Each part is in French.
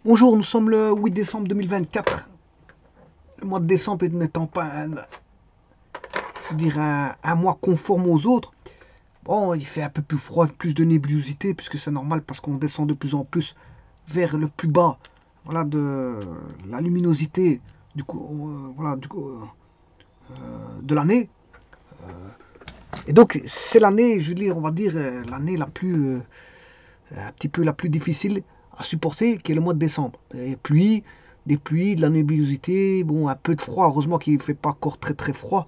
Bonjour, nous sommes le 8 décembre 2024. Le mois de décembre n'étant pas je dirais un mois conforme aux autres. Bon, il fait un peu plus froid, plus de nébulosité, puisque c'est normal parce qu'on descend de plus en plus vers le plus bas, voilà, de la luminosité du coup, voilà, de l'année. Et donc c'est l'année, je veux dire, on va dire l'année la plus, un petit peu la plus difficile à supporter, qui est le mois de décembre. Des pluies, de la nébulosité, bon, un peu de froid. Heureusement qu'il ne fait pas encore très très froid.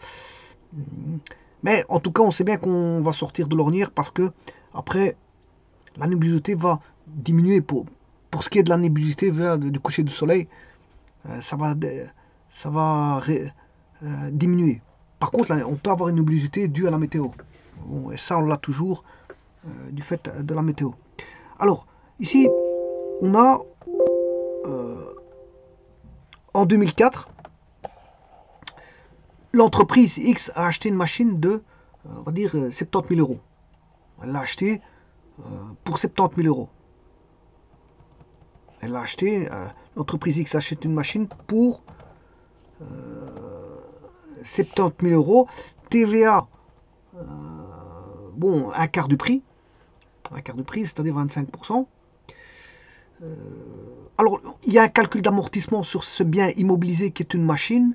Mais en tout cas, on sait bien qu'on va sortir de l'ornière parce que après, la nébulosité va diminuer. Pour ce qui est de la nébulosité du coucher du soleil, ça va, ça va diminuer. Par contre, là, on peut avoir une nébulosité due à la météo. Bon, et ça, on l'a toujours du fait de la météo. Alors, ici, on a en 2004, l'entreprise X a acheté une machine de, on va dire, 70 000 euros. Elle l'a acheté pour 70 000 euros. Elle l'a acheté, l'entreprise X achète une machine pour 70 000 euros. TVA, bon, un quart du prix, c'est-à-dire 25%. Alors, il y a un calcul d'amortissement sur ce bien immobilisé qui est une machine.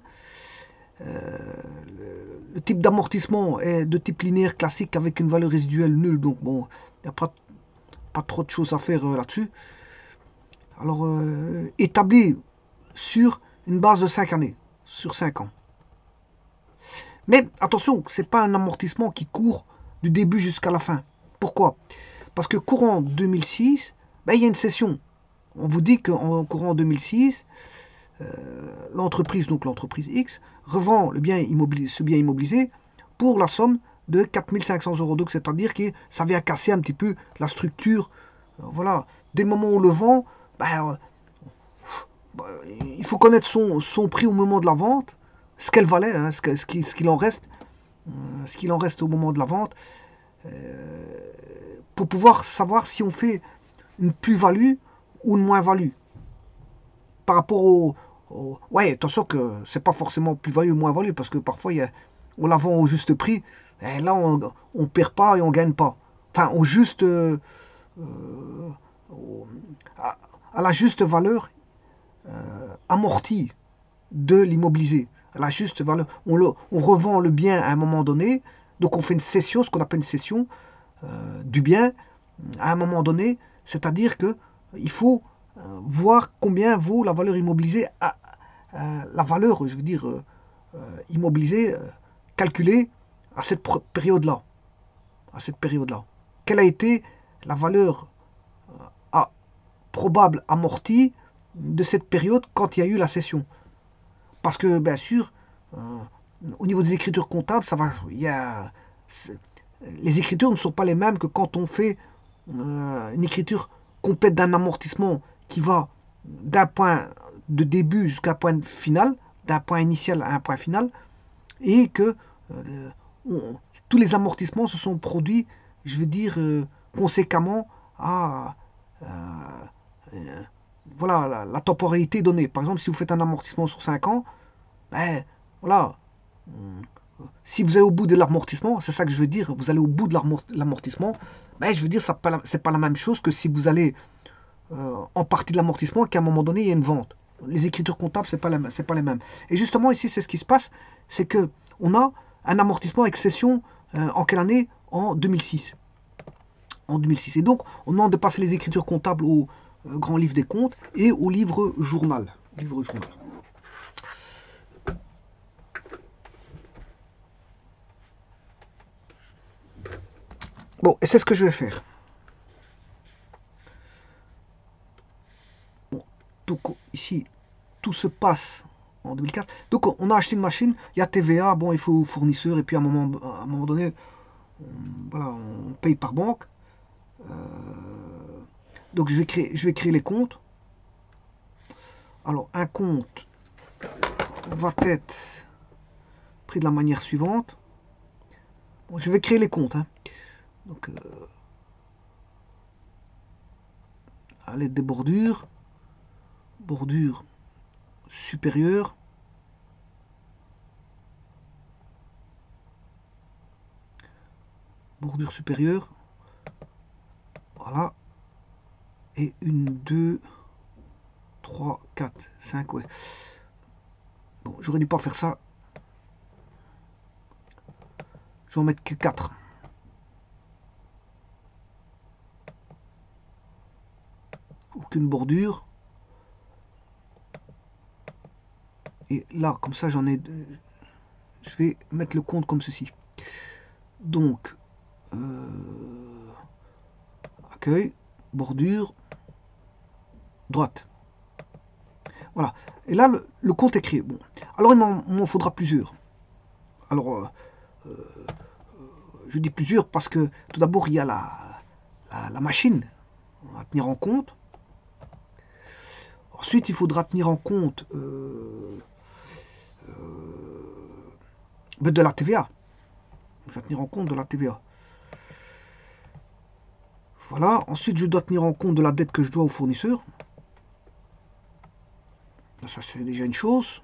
Le type d'amortissement est de type linéaire classique avec une valeur résiduelle nulle, donc bon, il n'y a pas trop de choses à faire là-dessus. Alors, établi sur une base de 5 années, sur 5 ans. Mais attention, ce n'est pas un amortissement qui court du début jusqu'à la fin. Pourquoi? Parce que courant 2006, ben, il y a une cession. On vous dit qu'en courant 2006, l'entreprise X, revend ce bien immobilisé pour la somme de 4 500 euros. Donc, c'est-à-dire que ça vient casser un petit peu la structure. Voilà. Dès le moment où on le vend, ben, il faut connaître son prix au moment de la vente, ce qu'elle valait, hein, ce qu'il en reste, au moment de la vente, pour pouvoir savoir si on fait une plus-value ou une moins-value par rapport ouais, attention que c'est pas forcément plus-value ou moins-value, parce que parfois on la vend au juste prix, et là on perd pas et on gagne pas. Enfin, au juste, à la juste valeur amortie de l'immobilisé. À la juste valeur. On revend le bien à un moment donné, donc on fait une cession, ce qu'on appelle une cession du bien à un moment donné, c'est-à-dire que il faut voir combien vaut la valeur immobilisée, la valeur, je veux dire, immobilisée, calculée à cette période-là. À cette période-là. Quelle a été la valeur probable amortie de cette période quand il y a eu la cession? Parce que, bien sûr, au niveau des écritures comptables, ça va. Les écritures ne sont pas les mêmes que quand on fait une écriture complète d'un amortissement qui va d'un point de début jusqu'à un point final, d'un point initial à un point final, et que tous les amortissements se sont produits, je veux dire, conséquemment à voilà, la temporalité donnée. Par exemple, si vous faites un amortissement sur 5 ans, ben, voilà, si vous allez au bout de l'amortissement, c'est ça que je veux dire, vous allez au bout de l'amortissement, ben, je veux dire, c'est pas la même chose que si vous allez en partie de l'amortissement, qu'à un moment donné, il y a une vente. Les écritures comptables, c'est pas les mêmes. Et justement, ici, c'est ce qui se passe, c'est que on a un amortissement avec cession en quelle année? En 2006. En 2006. Et donc, on demande de passer les écritures comptables au grand livre des comptes et au livre journal. Livre journal. Bon, et c'est ce que je vais faire. Bon, donc ici, tout se passe en 2004. Donc on a acheté une machine, il y a TVA, bon, il faut fournisseur, et puis à un moment donné, voilà, on paye par banque. Donc je vais créer les comptes. Alors un compte va être pris de la manière suivante. Bon, je vais créer les comptes. Hein. Donc à l'aide des bordures. bordure supérieure, bordure supérieure, voilà, et 1, 2, 3, 4, 5, ouais. Bon, j'aurais dû pas faire ça. Je vais en mettre que 4. Aucune bordure. Et là, comme ça, j'en ai... Je vais mettre le compte comme ceci. Donc, accueil, bordure, droite. Voilà. Et là, le compte est créé. Bon. Alors, il m'en faudra plusieurs. Alors, je dis plusieurs parce que tout d'abord, il y a la machine à tenir en compte. Ensuite, il faudra tenir en compte de la TVA. Je dois tenir en compte de la TVA. Voilà. Ensuite, je dois tenir en compte de la dette que je dois au fournisseur. Ça, c'est déjà une chose.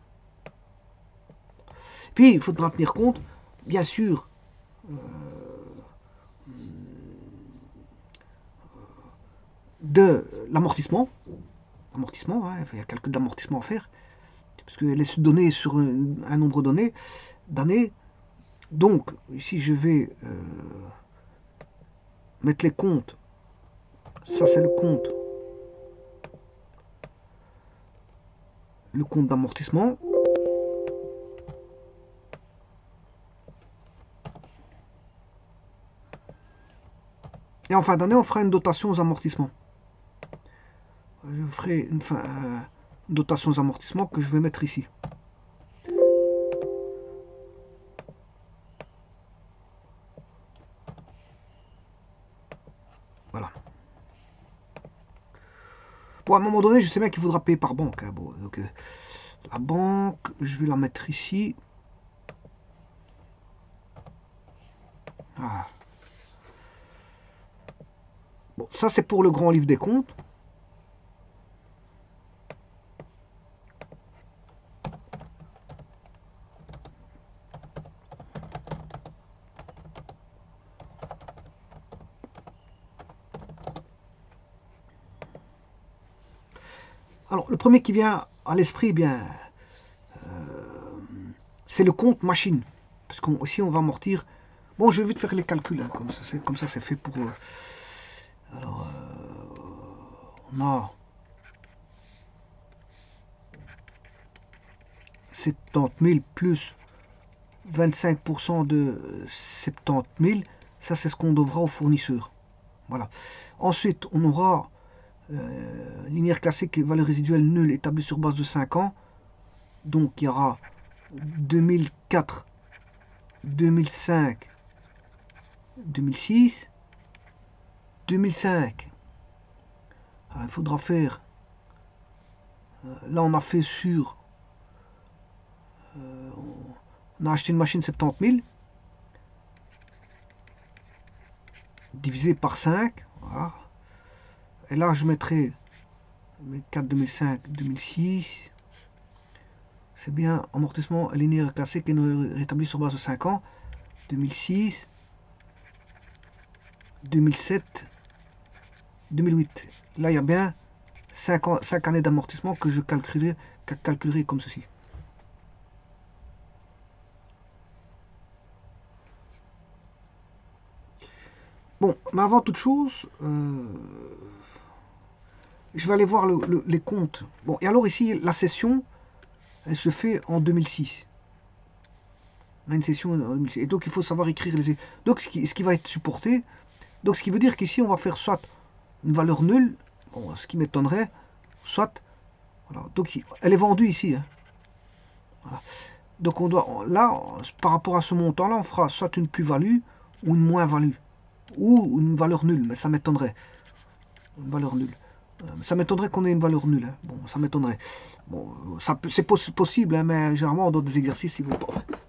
Puis, il faudra tenir compte, bien sûr, de l'amortissement. Amortissement, hein, il y a calcul d'amortissement à faire. Parce qu'elle est donnée sur un nombre donné d'années. Donc, ici, je vais mettre les comptes. Ça, c'est le compte. Le compte d'amortissement. Et en fin d'année, on fera une dotation aux amortissements. Je ferai une dotation aux amortissements que je vais mettre ici. Voilà. Bon, à un moment donné, je sais bien qu'il faudra payer par banque. Hein, bon, donc, la banque, je vais la mettre ici. Ah. Bon, ça c'est pour le grand livre des comptes. Alors, le premier qui vient à l'esprit, eh bien, c'est le compte machine. Parce qu'ici, on va amortir. Bon, je vais vite faire les calculs. Hein, comme ça, c'est fait pour. Alors, on a 70 000 plus 25% de 70 000. Ça, c'est ce qu'on devra au fournisseur. Voilà. Ensuite, on aura linéaire classique et valeur résiduelle nulle établie sur base de 5 ans. Donc, il y aura 2004, 2005, 2006, 2005. Alors, il faudra faire. Là, on a fait sur. On a acheté une machine 70 000. Divisé par 5. Voilà. Et là, je mettrai 2004, 2005, 2006. C'est bien amortissement linéaire classique et rétabli sur base de 5 ans. 2006, 2007, 2008. Là, il y a bien 5 années d'amortissement que je calculerai comme ceci. Bon, mais avant toute chose, je vais aller voir les comptes. Bon, et alors ici, la session, elle se fait en 2006. On a une session en 2006. Et donc, il faut savoir écrire les... Donc, ce qui va être supporté, donc ce qui veut dire qu'ici, on va faire soit une valeur nulle, bon, ce qui m'étonnerait, soit... Voilà, donc, elle est vendue ici. Hein. Voilà. Donc, on doit... Là, par rapport à ce montant-là, on fera soit une plus-value ou une moins-value. Ou une valeur nulle, mais ça m'étonnerait. Une valeur nulle. Ça m'étonnerait qu'on ait une valeur nulle. Hein. Bon, ça m'étonnerait. Bon, c'est possible, hein, mais généralement, dans des exercices, il ne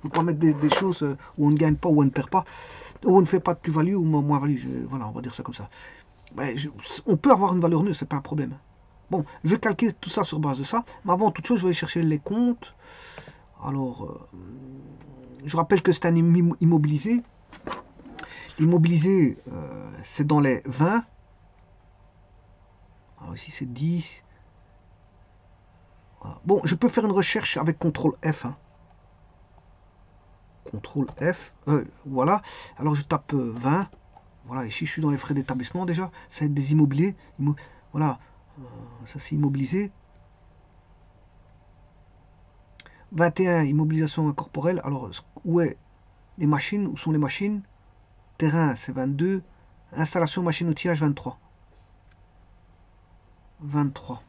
faut pas mettre des choses où on ne gagne pas, où on ne perd pas, où on ne fait pas de plus-value ou moins-value. Voilà, on va dire ça comme ça. Mais on peut avoir une valeur nulle, c'est pas un problème. Hein. Bon, je vais calculer tout ça sur base de ça. Mais avant toute chose, je vais aller chercher les comptes. Alors, je rappelle que c'est un immobilisé. L'immobilisé, c'est dans les 20. Alors ici, c'est 10. Voilà. Bon, je peux faire une recherche avec CTRL F. Hein. CTRL F. Voilà. Alors, je tape 20. Voilà, ici, je suis dans les frais d'établissement déjà. Ça va être des immobiliers. Voilà. Ça, c'est immobilisé. 21, immobilisation incorporelle. Alors, où est les machines? Où sont les machines? Terrain, c'est 22. Installation machine outillage, 23. 23.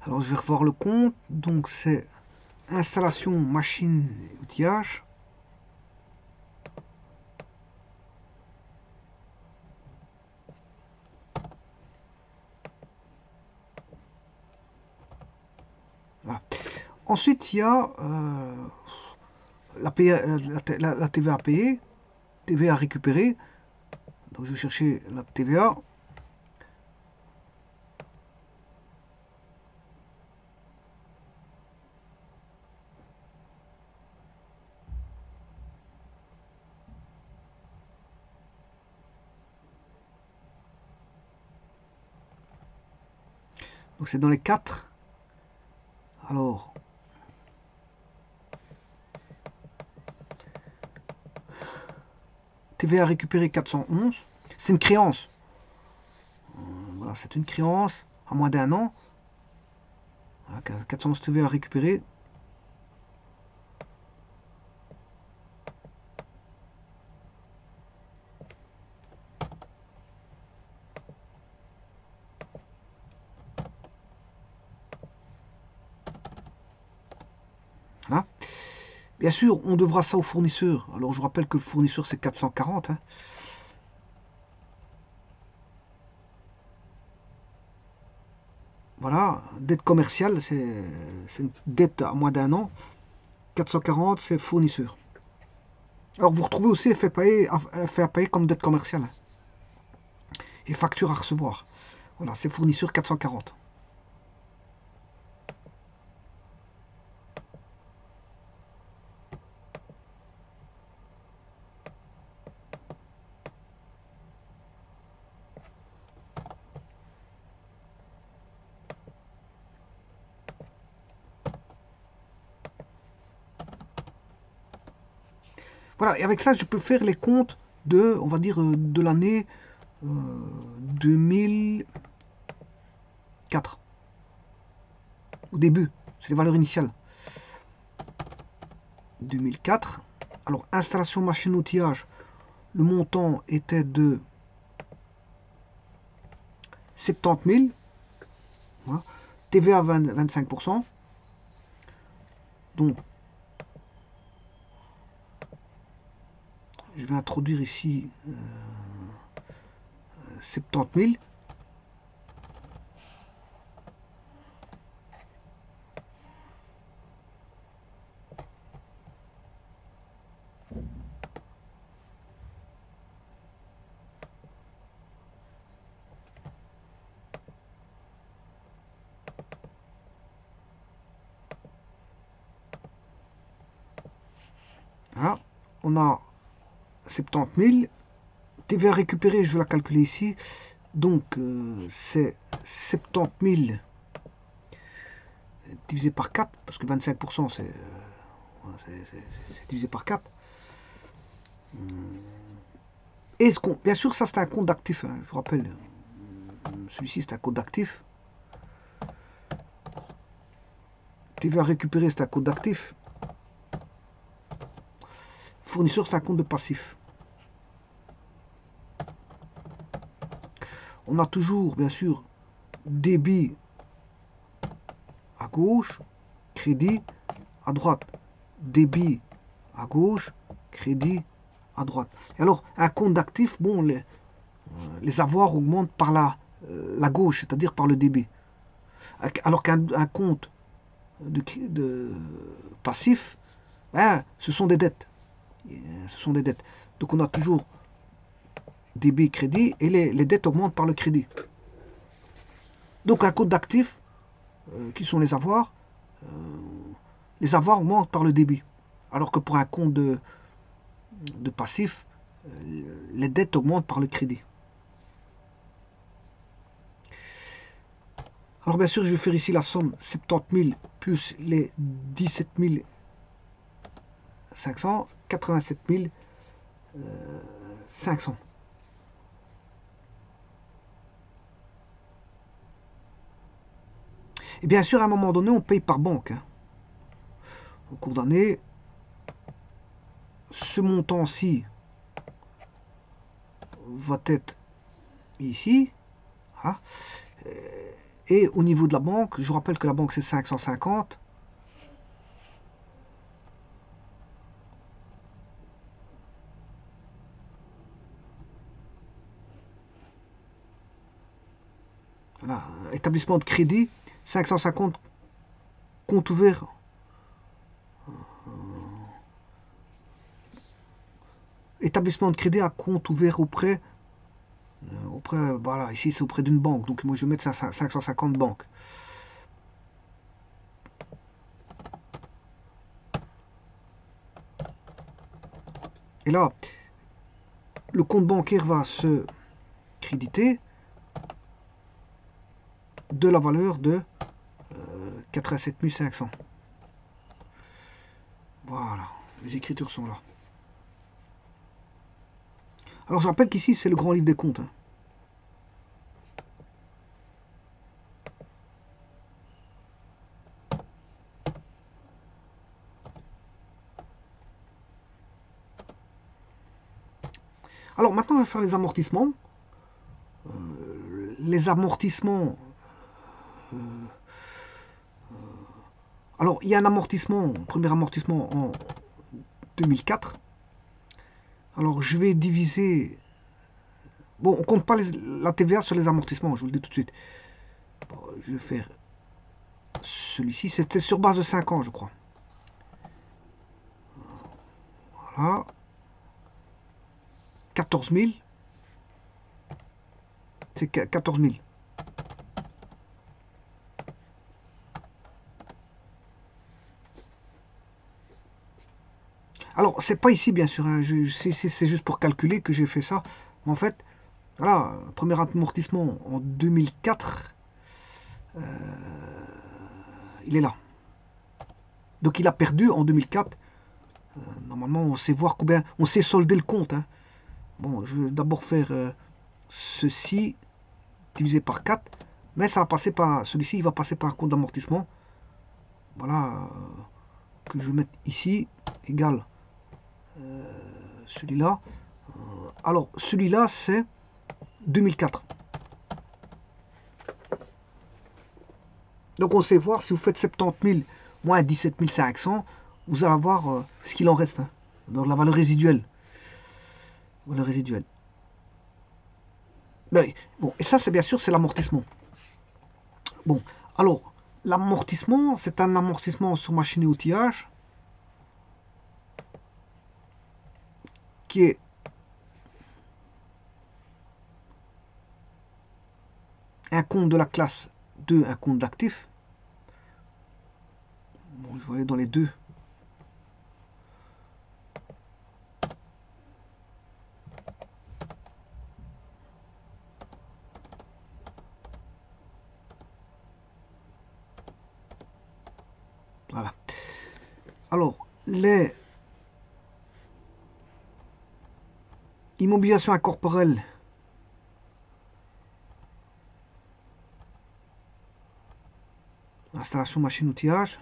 Alors, je vais revoir le compte. Donc, c'est installation machine outillage. Voilà. Ensuite, il y a la TVA payée, TVA récupérée. Donc, je vais chercher la TVA. Donc, c'est dans les 4. Alors, TVA récupérée 411. C'est une créance. Voilà, c'est une créance à moins d'un an. Voilà, 411 TVA récupérée. Voilà. Bien sûr, on devra ça au fournisseur. Alors, je vous rappelle que le fournisseur, c'est 440. Hein. Voilà, dette commerciale, c'est une dette à moins d'un an. 440, c'est fournisseur. Alors, vous retrouvez aussi effet à payer comme dette commerciale. Hein. Et facture à recevoir. Voilà, c'est fournisseur 440. Voilà, et avec ça, je peux faire les comptes de, on va dire, de l'année 2004. Au début, c'est les valeurs initiales. 2004. Alors, installation machine outillage, le montant était de 70 000. Voilà. TVA 25%. Donc, je vais introduire ici 70 000. Voilà. On a 70 000. TVA récupérée, je vais la calculer ici. Donc, c'est 70 000 divisé par 4, parce que 25% c'est divisé par 4. Et bien sûr, ça c'est un compte d'actifs, hein, je vous rappelle. Celui-ci c'est un compte d'actifs. TVA récupéré c'est un compte d'actifs. Fournisseur c'est un compte de passif. On a toujours, bien sûr, débit à gauche, crédit à droite. Débit à gauche, crédit à droite. Et alors, un compte d'actifs, bon, les avoirs augmentent par la gauche, c'est-à-dire par le débit. Alors qu'un compte de passif, ben, ce sont des dettes. Ce sont des dettes. Donc on a toujours débit, crédit, et les dettes augmentent par le crédit. Donc un compte d'actifs, qui sont les avoirs augmentent par le débit. Alors que pour un compte de passif, les dettes augmentent par le crédit. Alors bien sûr, je vais faire ici la somme 70 000 plus les 17 500, 87 500. Et bien sûr, à un moment donné, on paye par banque. Hein. Au cours d'année, ce montant-ci va être ici. Hein. Et au niveau de la banque, je vous rappelle que la banque c'est 550. Voilà. Établissement de crédit, 550 compte ouvert. Établissement de crédit à compte ouvert auprès, voilà, ici c'est auprès d'une banque. Donc moi je vais mettre 550 banques. Et là, le compte bancaire va se créditer de la valeur de 87 500. Voilà, les écritures sont là. Alors je rappelle qu'ici c'est le grand livre des comptes. Hein. Alors maintenant on va faire les amortissements. Les amortissements. Alors il y a un amortissement, premier amortissement en 2004. Alors je vais diviser. Bon, on compte pas la TVA sur les amortissements, je vous le dis tout de suite. Bon, je vais faire celui-ci, c'était sur base de 5 ans, je crois. Voilà. 14 000. C'est 14 000. Alors, c'est pas ici, bien sûr. Hein, c'est juste pour calculer que j'ai fait ça. Mais en fait, voilà, premier amortissement en 2004, il est là. Donc, il a perdu en 2004. Normalement, on sait voir combien, on sait solder le compte. Hein. Bon, je vais d'abord faire ceci divisé par 4. Mais ça va passer par, celui-ci, il va passer par un compte d'amortissement. Voilà, que je vais mettre ici, égal celui-là. Alors, celui-là, c'est 2004. Donc, on sait voir, si vous faites 70 000 moins 17 500, vous allez avoir ce qu'il en reste. Hein, dans la valeur résiduelle. Valeur résiduelle. Ben, bon, et ça, c'est bien sûr, c'est l'amortissement. Bon, alors, l'amortissement, c'est un amortissement sur machine et outillage qui est un compte de la classe de un compte d'actifs. Bon, je vais aller dans les deux. Alors, les immobilisations incorporelles, installation machine-outillage,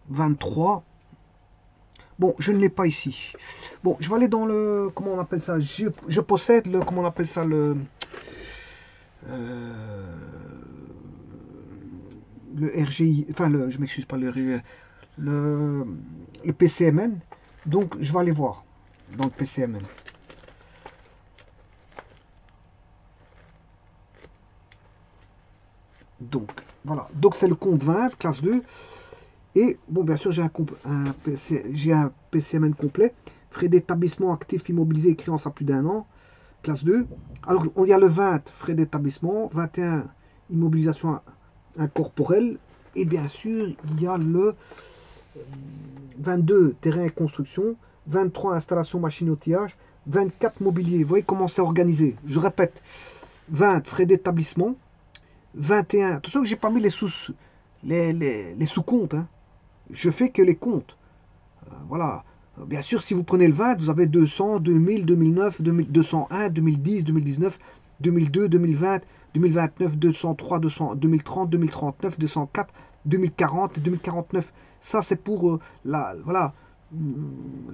23. Bon, je ne l'ai pas ici. Bon, je vais aller dans le... Comment on appelle ça? Je possède le... Comment on appelle ça? Le RGI... Enfin, je m'excuse, pas le RGI. Le PCMN. Donc, je vais aller voir dans le PCMN. Donc, voilà. Donc, c'est le compte 20, classe 2. Et, bon, bien sûr, j'ai un PCMN complet. Frais d'établissement actifs immobilisés et créances à plus d'un an. Classe 2. Alors, il y a le 20, frais d'établissement. 21, immobilisation incorporelle. Et bien sûr, il y a le 22, terrain et construction. 23, installation machine-outillage. 24, mobilier. Vous voyez comment c'est organisé. Je répète. 20, frais d'établissement. 21, attention que j'ai pas mis les sous-comptes. Hein. Je fais que les comptes. Voilà. Bien sûr, si vous prenez le 20, vous avez 200, 2000, 2009, 201, 2010, 2019, 2002, 2020, 2029, 203, 200, 2030, 2039, 204, 2040, 2049. Ça, c'est pour voilà,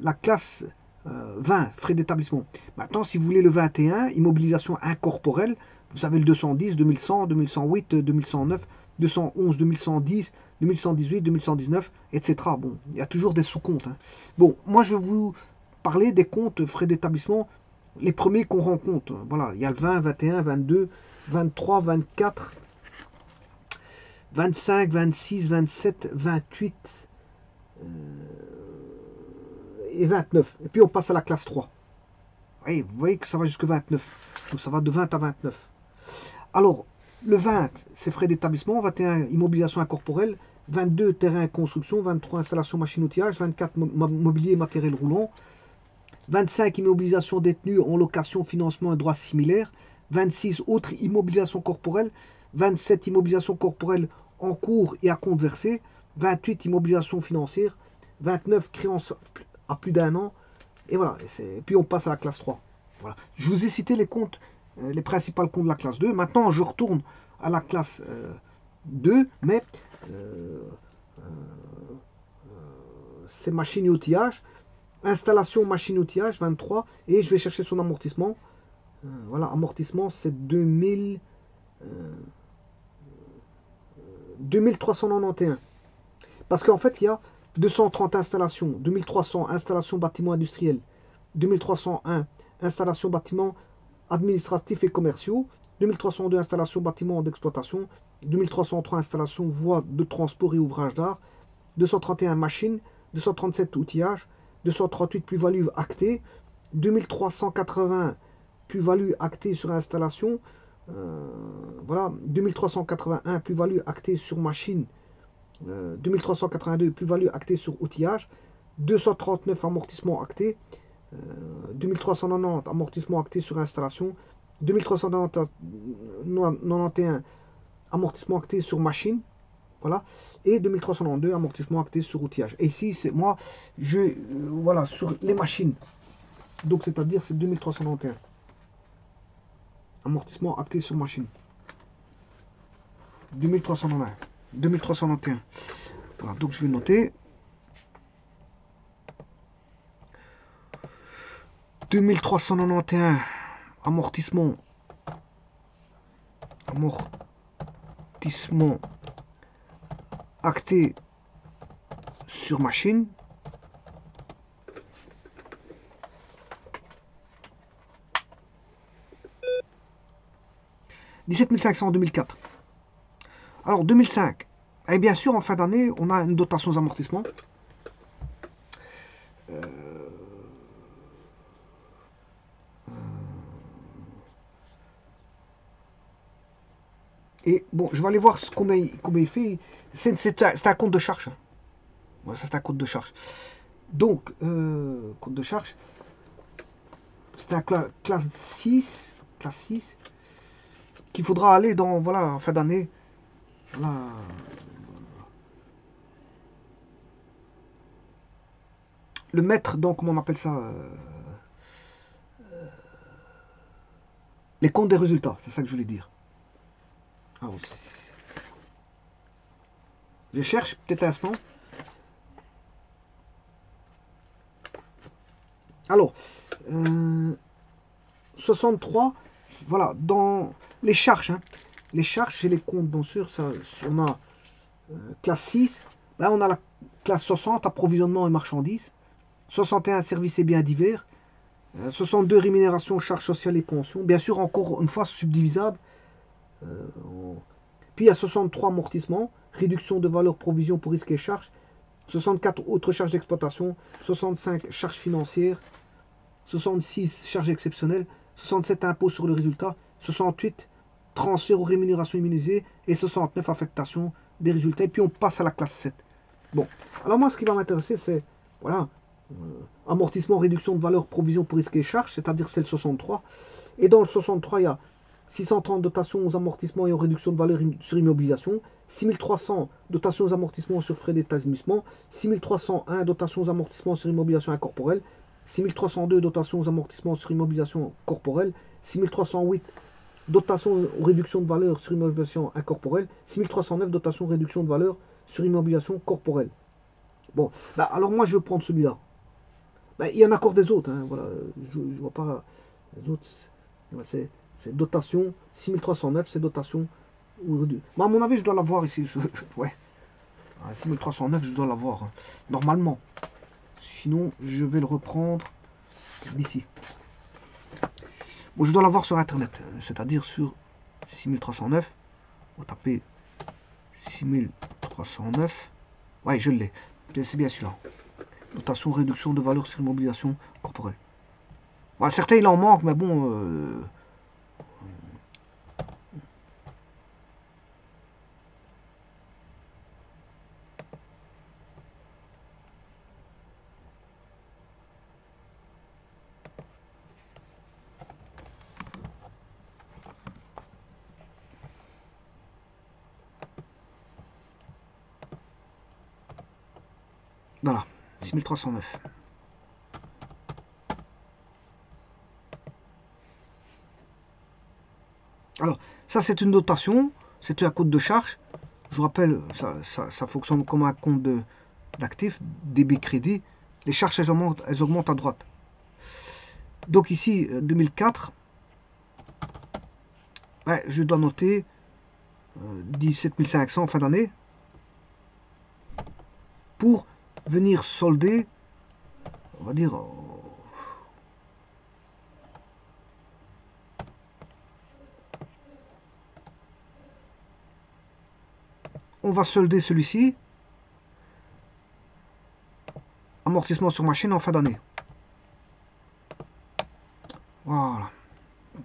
la classe 20, frais d'établissement. Maintenant, si vous voulez le 21, immobilisation incorporelle, vous avez le 210, 2100, 2108, 2109, 211, 2110, 2118, 2119, etc. Bon, il y a toujours des sous-comptes. Hein. Bon, moi je vais vous parler des comptes frais d'établissement, les premiers qu'on rencontre. Voilà, il y a le 20, 21, 22, 23, 24, 25, 26, 27, 28 et 29. Et puis on passe à la classe 3. Et vous voyez que ça va jusqu'à 29. Donc ça va de 20 à 29. Alors, le 20, c'est frais d'établissement. 21, immobilisation incorporelle. 22, terrain et construction. 23, installation machine-outillage. 24, mobilier et matériel roulant. 25, immobilisation détenue en location, financement et droits similaires. 26, autres immobilisation corporelle. 27, immobilisation corporelle en cours et à compte versé. 28, immobilisation financière. 29, créance à plus d'un an. Et voilà. Et puis on passe à la classe 3. Voilà. Je vous ai cité les comptes, les principaux comptes de la classe 2. Maintenant, je retourne à la classe 2, mais c'est machine et outillage. Installation machine-outillage, 23. Et je vais chercher son amortissement. Voilà, amortissement, c'est 2391. Parce qu'en fait, il y a 230 installations. 2300 installations bâtiments industriels. 2301 installations bâtiments administratifs et commerciaux. 2302 installations bâtiments d'exploitation. 2303 installations voies de transport et ouvrages d'art. 231 machines. 237 outillages. 238 plus-values actées, 2380 plus-values actées sur installation, voilà, 2381 plus-values actées sur machine, 2382 plus-values actées sur outillage, 239 amortissements actés, 2390 amortissements actés sur installation, 2391 amortissements actés sur machine, voilà, et 2392 amortissement acté sur outillage. Et ici, c'est moi, voilà, sur les machines. Donc, c'est-à-dire, c'est 2391. Amortissement acté sur machine. 2391. 2391. Voilà, donc je vais noter. 2391 amortissement acté sur machine. « 17 500 en 2004. Alors 2005. Et bien sûr, en fin d'année, on a une dotation aux amortissements. Et bon, je vais aller voir combien il fait. C'est un compte de charge. Voilà, ça c'est un compte de charge. Donc, compte de charge. C'est un classe 6. Classe 6. Qu'il faudra aller dans, voilà, en fin d'année. Voilà. le mettre dans, comment on appelle ça, les comptes des résultats, c'est ça que je voulais dire. Alors, je cherche peut-être un instant. Alors, 63, voilà, dans les charges, hein, les charges, j'ai les comptes bien sûr, ça, on a classe 6, là on a la classe 60, approvisionnement et marchandises, 61, services et biens divers, 62, rémunération, charges sociales et pensions, bien sûr encore une fois subdivisable, puis il y a 63, amortissement, réduction de valeur, provision pour risques et charges, 64, autres charges d'exploitation, 65, charges financières, 66, charges exceptionnelles, 67, impôts sur le résultat, 68, transfert aux rémunérations immunisées et 69, affectation des résultats. Et puis on passe à la classe 7. Bon, alors moi ce qui va m'intéresser c'est, voilà, amortissement, réduction de valeur, provision pour risques et charges, c'est-à-dire c'est le 63. Et dans le 63, il y a 630 dotations aux amortissements et aux réductions de valeur sur immobilisation, 6300 dotations aux amortissements sur frais d'établissement, 6301 dotations aux amortissements sur immobilisation incorporelle, 6302 dotations aux amortissements sur immobilisation corporelle, 6308 dotations aux réductions de valeur sur immobilisation incorporelle, 6309 dotations aux réductions de valeur sur immobilisation corporelle. Bon, bah alors moi je vais prendre celui-là. Bah, il y en a encore des autres, hein, voilà, je vois pas les autres. C'est dotation 6309, c'est dotation. Mais à mon avis, je dois l'avoir ici. Ouais, 6309, je dois l'avoir, hein, normalement. Sinon, je vais le reprendre d'ici. Bon, je dois l'avoir sur internet, c'est-à-dire sur 6309. On va taper 6309. Ouais, je l'ai. C'est bien celui-là. Notation, réduction de valeur sur immobilisation corporelle. Ouais, certains, il en manque, mais bon. Voilà, 6309. Alors, ça c'est une notation, c'est un compte de charge. Je vous rappelle, ça fonctionne comme un compte d'actifs, débit crédit. Les charges, elles augmentent à droite. Donc ici, 2004, ouais, je dois noter 17 500 en fin d'année pour venir solder, on va dire, on va solder celui-ci, amortissement sur machine en fin d'année. Voilà,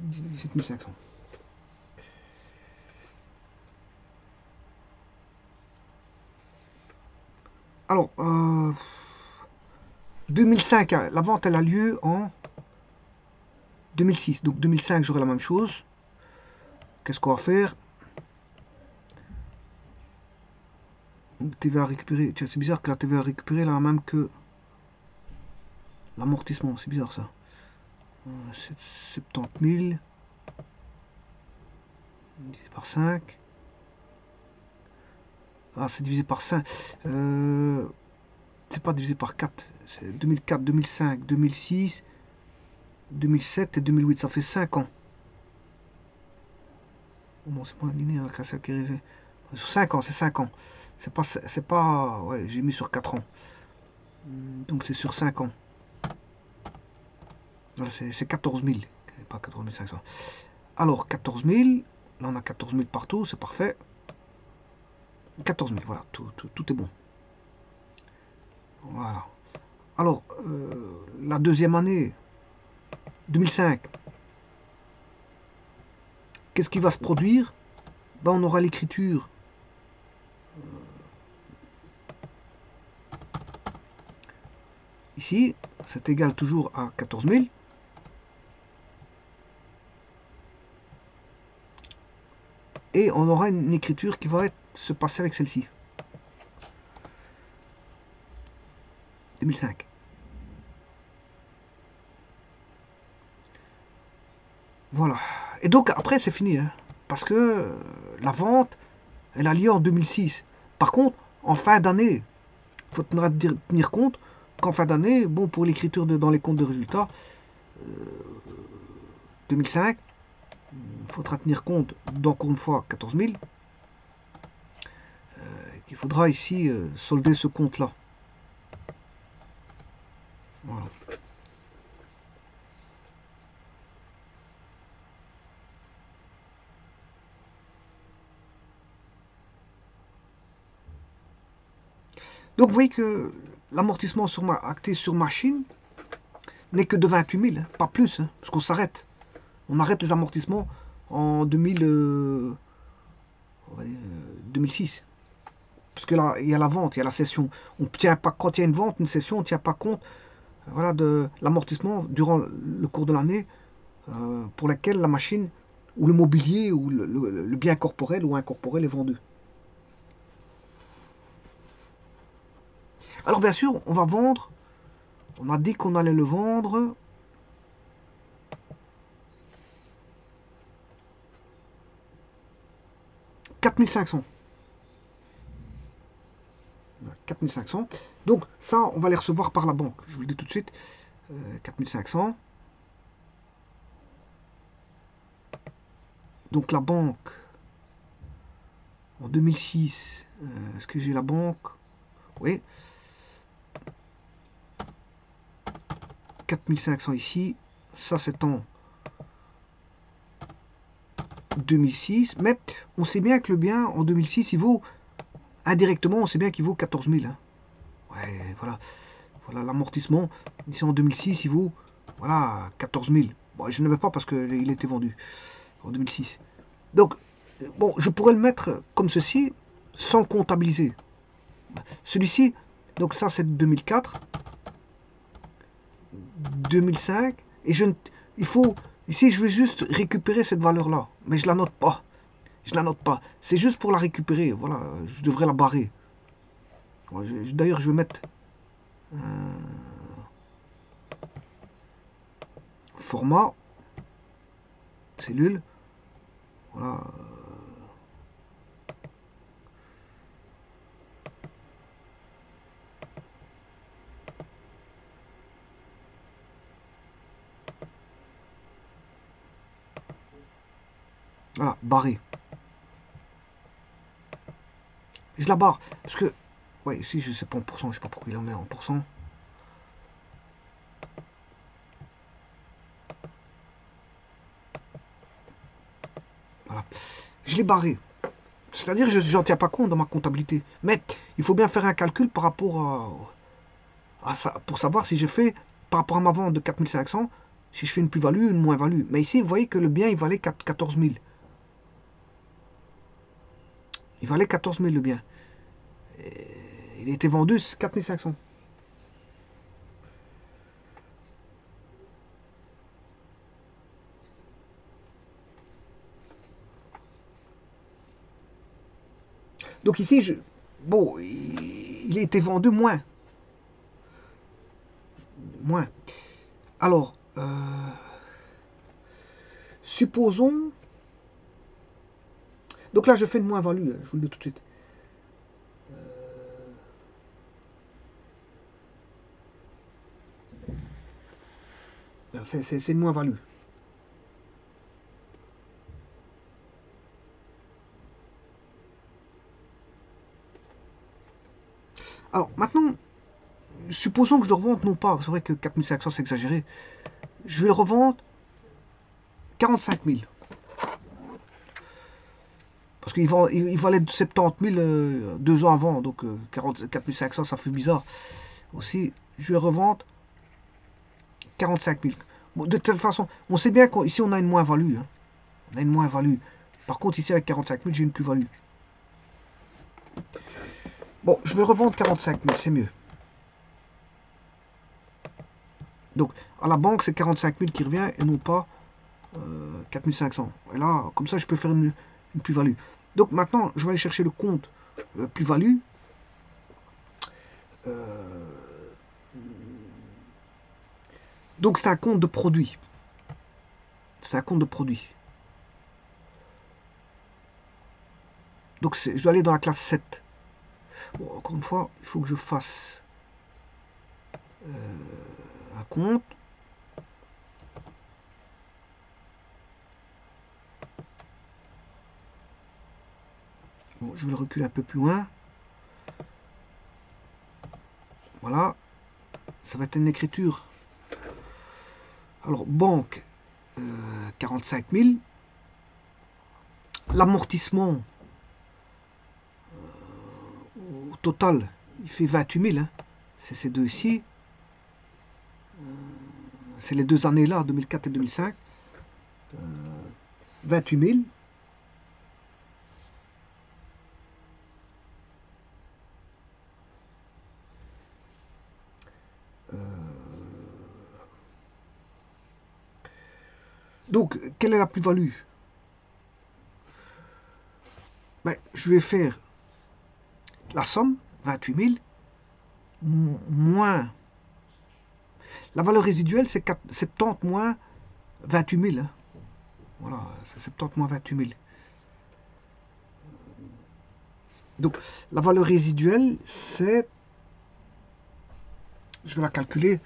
17 500. Alors, 2005, la vente elle a lieu en 2006. Donc 2005, j'aurai la même chose. Qu'est-ce qu'on va faire? TVA récupérée. C'est bizarre que la TVA récupérée là même que l'amortissement. C'est bizarre ça. 70 000 divisé par 5. Ah, c'est divisé par 5. C'est pas divisé par 4. C'est 2004, 2005, 2006, 2007 et 2008. Ça fait 5 ans. Bon, c'est pas linéaire, la classe acquérisée. Sur 5 ans, c'est 5 ans. C'est pas, ouais, j'ai mis sur 4 ans. Donc c'est sur 5 ans. C'est 14 000, pas 14 500. Alors 14 000, là on a 14 000 partout, c'est parfait. 14 000, voilà, tout est bon. Voilà. Alors, la deuxième année, 2005, qu'est-ce qui va se produire? Ben, on aura l'écriture ici, c'est égal toujours à 14 000. Et on aura une écriture qui va se passer avec celle-ci. 2005. Voilà. Et donc après c'est fini, hein, parce que la vente, elle a lieu en 2006. Par contre, en fin d'année, il faut tenir compte qu'en fin d'année, bon, pour l'écriture dans les comptes de résultats, 2005, il faudra tenir compte d'encore une fois 14 000, qu'il faudra ici solder ce compte-là. Voilà. Donc vous voyez que l'amortissement acté sur machine n'est que de 28 000, hein, pas plus, hein, parce qu'on s'arrête. On arrête les amortissements en 2006. Parce que là, il y a la vente, il y a la cession. On tient pas, quand il y a une vente, une cession, on ne tient pas compte voilà, de l'amortissement durant le cours de l'année pour laquelle la machine ou le mobilier ou le bien corporel ou incorporel est vendu. Alors bien sûr, on va vendre, on a dit qu'on allait le vendre 4500. 4500. Donc ça, on va les recevoir par la banque. Je vous le dis tout de suite. 4500. Donc la banque, en 2006, est-ce que j'ai la banque? Oui. 4500 ici. Ça, c'est en 2006. Mais on sait bien que le bien, en 2006, il vaut, indirectement, on sait bien qu'il vaut 14 000. Hein. Ouais, voilà. Voilà, l'amortissement, ici en 2006, il vaut, voilà, 14 000. Bon, je ne le mets pas parce qu'il était vendu en 2006. Donc, bon, je pourrais le mettre comme ceci, sans comptabiliser. Celui-ci, donc ça c'est 2004, 2005, et il faut, ici je vais juste récupérer cette valeur-là, mais je la note pas. Je la note pas. C'est juste pour la récupérer. Voilà, je devrais la barrer. D'ailleurs, je vais mettre format, cellule. Voilà. Voilà, barré. Je la barre. Parce que, ouais, ici, je sais pas en pourcent, je sais pas pourquoi il en met en pourcent. Voilà. Je l'ai barré. C'est-à-dire que je n'en tiens pas compte dans ma comptabilité. Mais il faut bien faire un calcul par rapport à ça, pour savoir si j'ai fait, par rapport à ma vente de 4500, si je fais une plus-value ou une moins-value. Mais ici, vous voyez que le bien, il valait 14 000. Il valait 14 000 le bien. Il a été vendu 4500. Donc ici, bon, il a été vendu moins. Moins. Alors, supposons. Donc là, je fais une moins-value, je vous le dis tout de suite. C'est une moins-value. Alors maintenant, supposons que je le revende, non pas, c'est vrai que 4500 c'est exagéré, je vais le revendre 45 000. Parce qu'il valait 70 000 2 ans avant, donc 4 500 ça fait bizarre. Aussi, je vais revendre 45 000. Bon, de toute façon, on sait bien qu'ici on a une moins-value. Hein. On a une moins-value. Par contre, ici avec 45 000, j'ai une plus-value. Bon, je vais revendre 45 000, c'est mieux. Donc, à la banque, c'est 45 000 qui revient et non pas 4 500. Et là, comme ça, je peux faire une plus-value. Donc maintenant, je vais aller chercher le compte plus-value. Donc c'est un compte de produit. C'est un compte de produit. Donc je dois aller dans la classe 7. Bon, encore une fois, il faut que je fasse un compte. Bon, je vais le reculer un peu plus loin. Voilà. Ça va être une écriture. Alors, banque, 45 000. L'amortissement, au total, il fait 28 000. Hein. C'est ces deux ici. C'est les 2 années-là, 2004 et 2005. 28 000. Donc, quelle est la plus-value? Ben, je vais faire la somme, 28 000, moins la valeur résiduelle, c'est 70 moins 28 000. Hein. Voilà, c'est 70 moins 28 000. Donc, la valeur résiduelle, c'est... Je vais la calculer.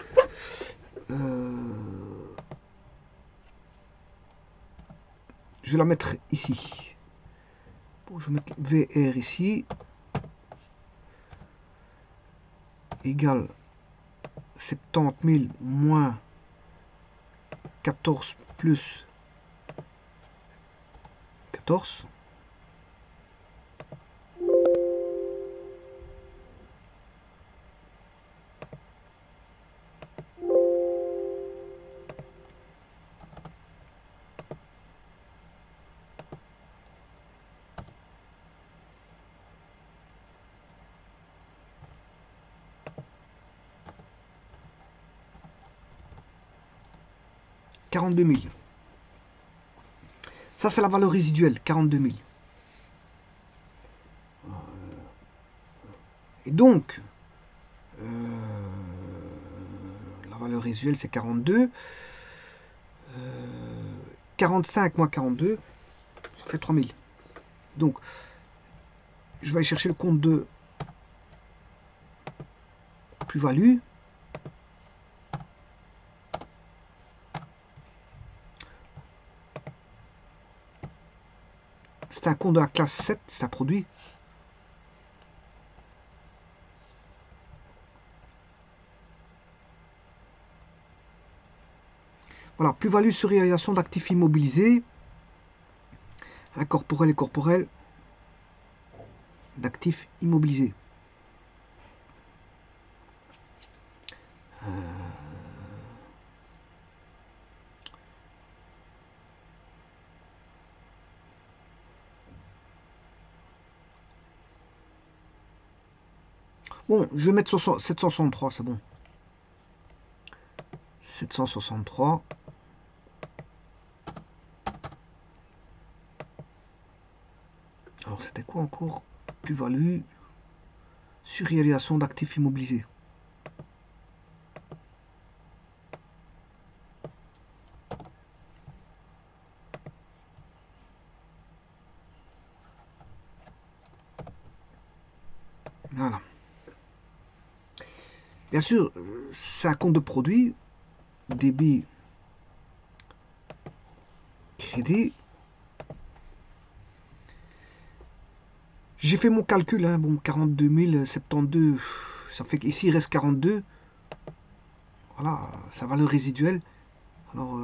Je vais la mettre ici. Bon, je vais mettre VR ici. Égale 70 000 moins 14 plus 14. « 42 000. Ça, c'est la valeur résiduelle, 42 000. Et donc, la valeur résiduelle, c'est 42. 45 moins 42, ça fait 3000. Donc, je vais aller chercher le compte de plus-value. C'est un compte de la classe 7, c'est un produit. Voilà, plus-value sur réalisation d'actifs immobilisés. Incorporel et corporel d'actifs immobilisés. Bon, je vais mettre 763, c'est bon. 763. Alors, c'était quoi encore? Plus-value sur réalisation d'actifs immobilisés. Voilà. Bien sûr, c'est un compte de produit, débit, crédit. J'ai fait mon calcul, hein, bon, 42 072, ça fait qu'ici il reste 42. Voilà, sa valeur résiduelle. Alors,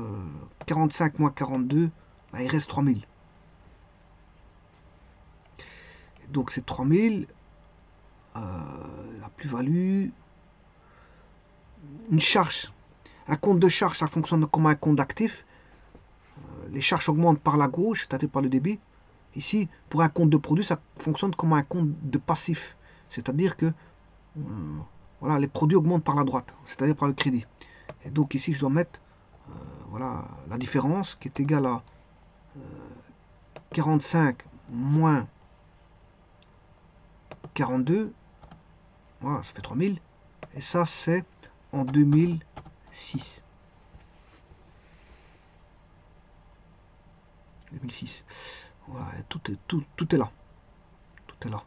45 moins 42, bah, il reste 3000. Donc c'est 3000. La plus-value. Une charge. Un compte de charge, ça fonctionne comme un compte d'actif. Les charges augmentent par la gauche, c'est-à-dire par le débit. Ici, pour un compte de produit, ça fonctionne comme un compte de passif. C'est-à-dire que voilà, les produits augmentent par la droite, c'est-à-dire par le crédit. Et donc ici, je dois mettre voilà, la différence qui est égale à 45 moins 42. Voilà, ça fait 3000. Et ça, c'est en 2006. 2006. Voilà, tout est là. Tout est là.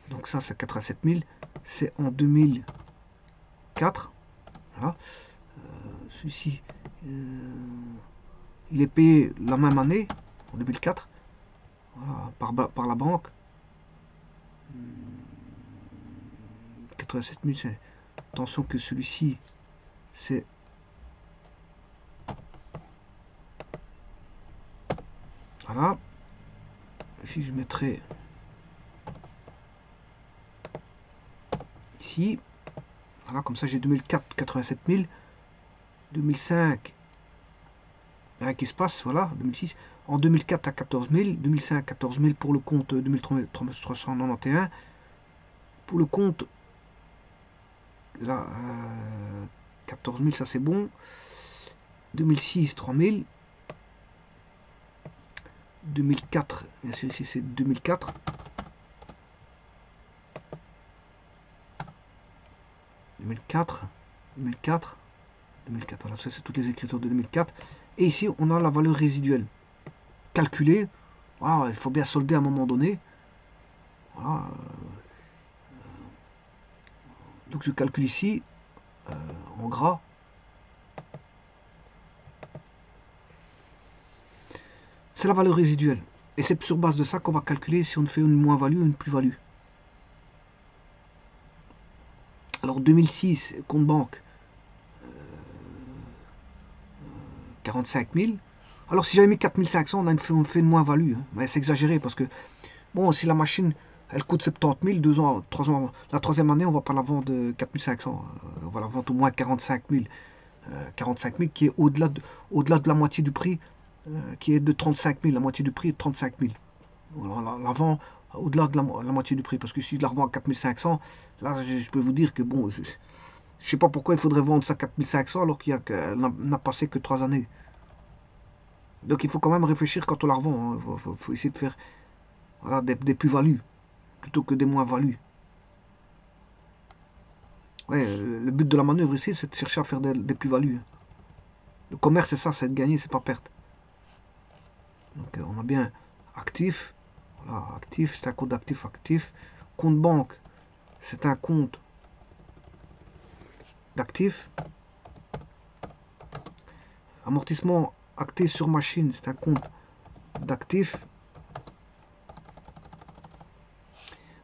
Donc ça, c'est 87 000. C'est en 2004. Voilà. Celui-ci, il est payé la même année, en 2004, voilà, par la banque. 87 000, c'est... Attention que celui-ci, c'est... Voilà. Si je mettrais... Ici. Voilà, comme ça j'ai 2004, 87 000. 2005, rien qui se passe, voilà, 2006. En 2004 à 14 000, 2005 14 000 pour le compte 2391. Pour le compte, là, 14 000, ça c'est bon. 2006, 3 000. 2004, bien sûr ici c'est 2004. 2004, 2004, 2004, voilà, ça c'est toutes les écritures de 2004. Et ici on a la valeur résiduelle calculée. Voilà, il faut bien solder à un moment donné. Voilà. Donc je calcule ici en gras. C'est la valeur résiduelle. Et c'est sur base de ça qu'on va calculer si on fait une moins-value ou une plus-value. Alors 2006, compte banque, 45 000. Alors si j'avais mis 4500, on fait une moins-value. Hein. Mais c'est exagéré parce que, bon, si la machine, elle coûte 70 000, 2 ans, 3 ans, la troisième année, on ne va pas la vendre 4500. On va la vendre au moins 45 000. 45 000 qui est au-delà de la moitié du prix, qui est de 35 000. La moitié du prix est de 35 000. On la vend au-delà de la moitié du prix. Parce que si je la revends à 4500, là, je peux vous dire que, bon, je ne sais pas pourquoi il faudrait vendre ça à 4500 alors qu'elle n'a passé que 3 années. Donc il faut quand même réfléchir quand on la revend. Il faut essayer de faire voilà, des plus-values plutôt que des moins-values. Ouais, le but de la manœuvre ici, c'est de chercher à faire des plus-values. Le commerce, c'est ça, c'est de gagner, c'est pas perdre. Donc on a bien actif. Voilà, actif, c'est un compte d'actif actif. Compte banque, c'est un compte d'actif. Amortissement acté sur machine, c'est un compte d'actif.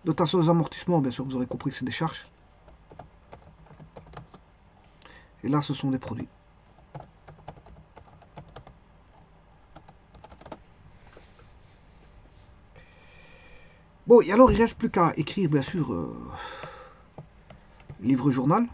Dotation aux amortissements, bien sûr, vous aurez compris que c'est des charges. Et là, ce sont des produits. Bon, et alors il ne reste plus qu'à écrire, bien sûr, livre-journal.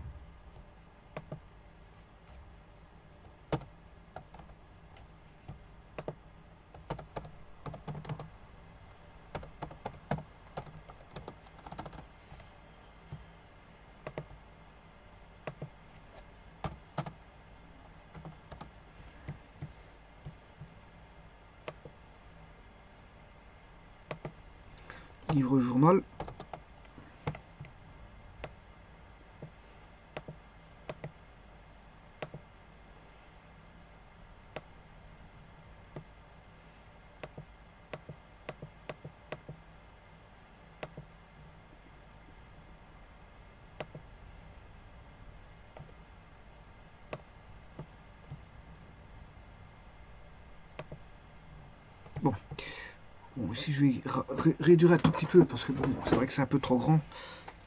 Livre-journal. Bon. Bon, ici je vais réduire un tout petit peu parce que bon, c'est vrai que c'est un peu trop grand.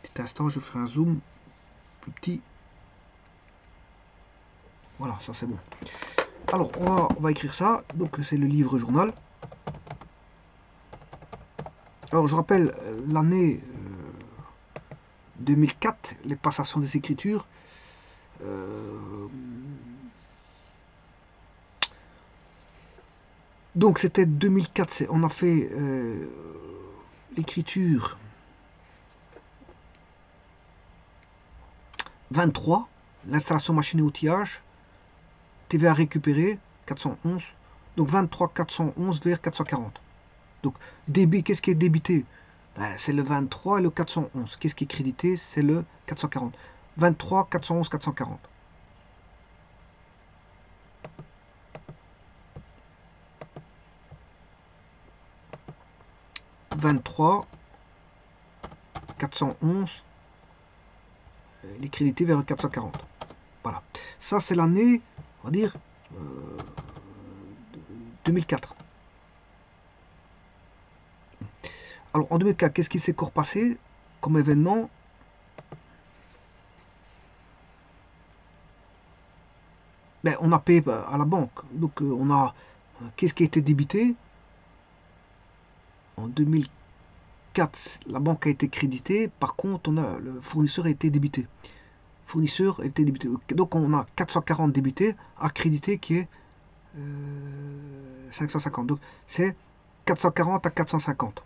Petit instant, je ferai un zoom plus petit. Voilà, ça c'est bon. Alors, on va écrire ça. Donc, c'est le livre-journal. Alors, je rappelle l'année 2004, les passations des écritures. Donc, c'était 2004. On a fait l'écriture 23, l'installation machine et outillage. TVA récupéré, 411. Donc 23 411 vers 440. Donc débit, qu'est-ce qui est débité? Ben, c'est le 23 et le 411. Qu'est-ce qui est crédité? C'est le 440. 23 411 440. 23 411, il est crédité vers le 440. Voilà, ça c'est l'année, on va dire, 2004. Alors en 2004, qu'est-ce qui s'est encore passé comme événement? Ben, on a payé à la banque, donc on a, qu'est-ce qui a été débité? En 2004, la banque a été créditée, par contre le fournisseur a été débité. Fournisseur a été débité. Donc on a 440 débités à créditer qui est 550. Donc c'est 440 à 450.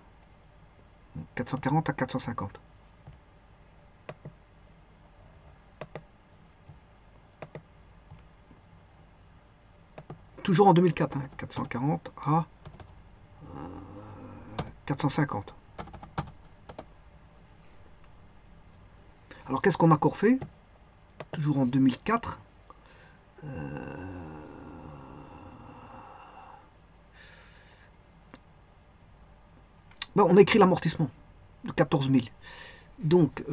440 à 450. Toujours en 2004, hein, 440 à 450. Alors qu'est-ce qu'on a encore fait? Toujours en 2004. Ben, on a écrit l'amortissement de 14 000. Donc,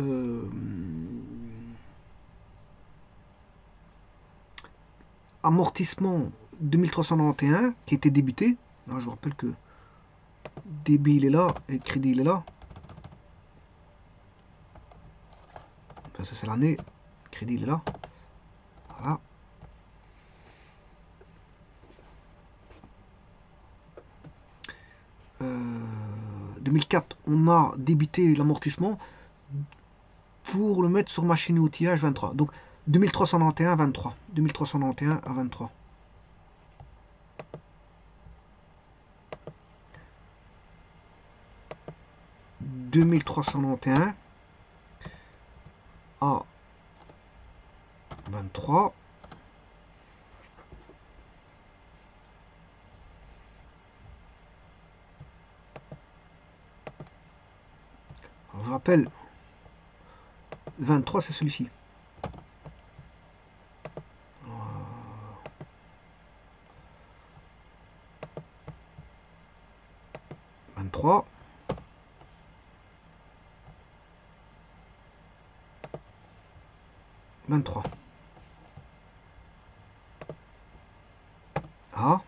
amortissement 2391 qui était débité. Alors, je vous rappelle que débit il est là et crédit il est là. Enfin, ça c'est l'année, crédit il est là. Voilà. Euh, 2004, on a débité l'amortissement pour le mettre sur machine et outillage 23. Donc 2391 à 23. 2391 à 23. 2391 à 23. Alors, je rappelle, 23 c'est celui-ci. 23. 23. A.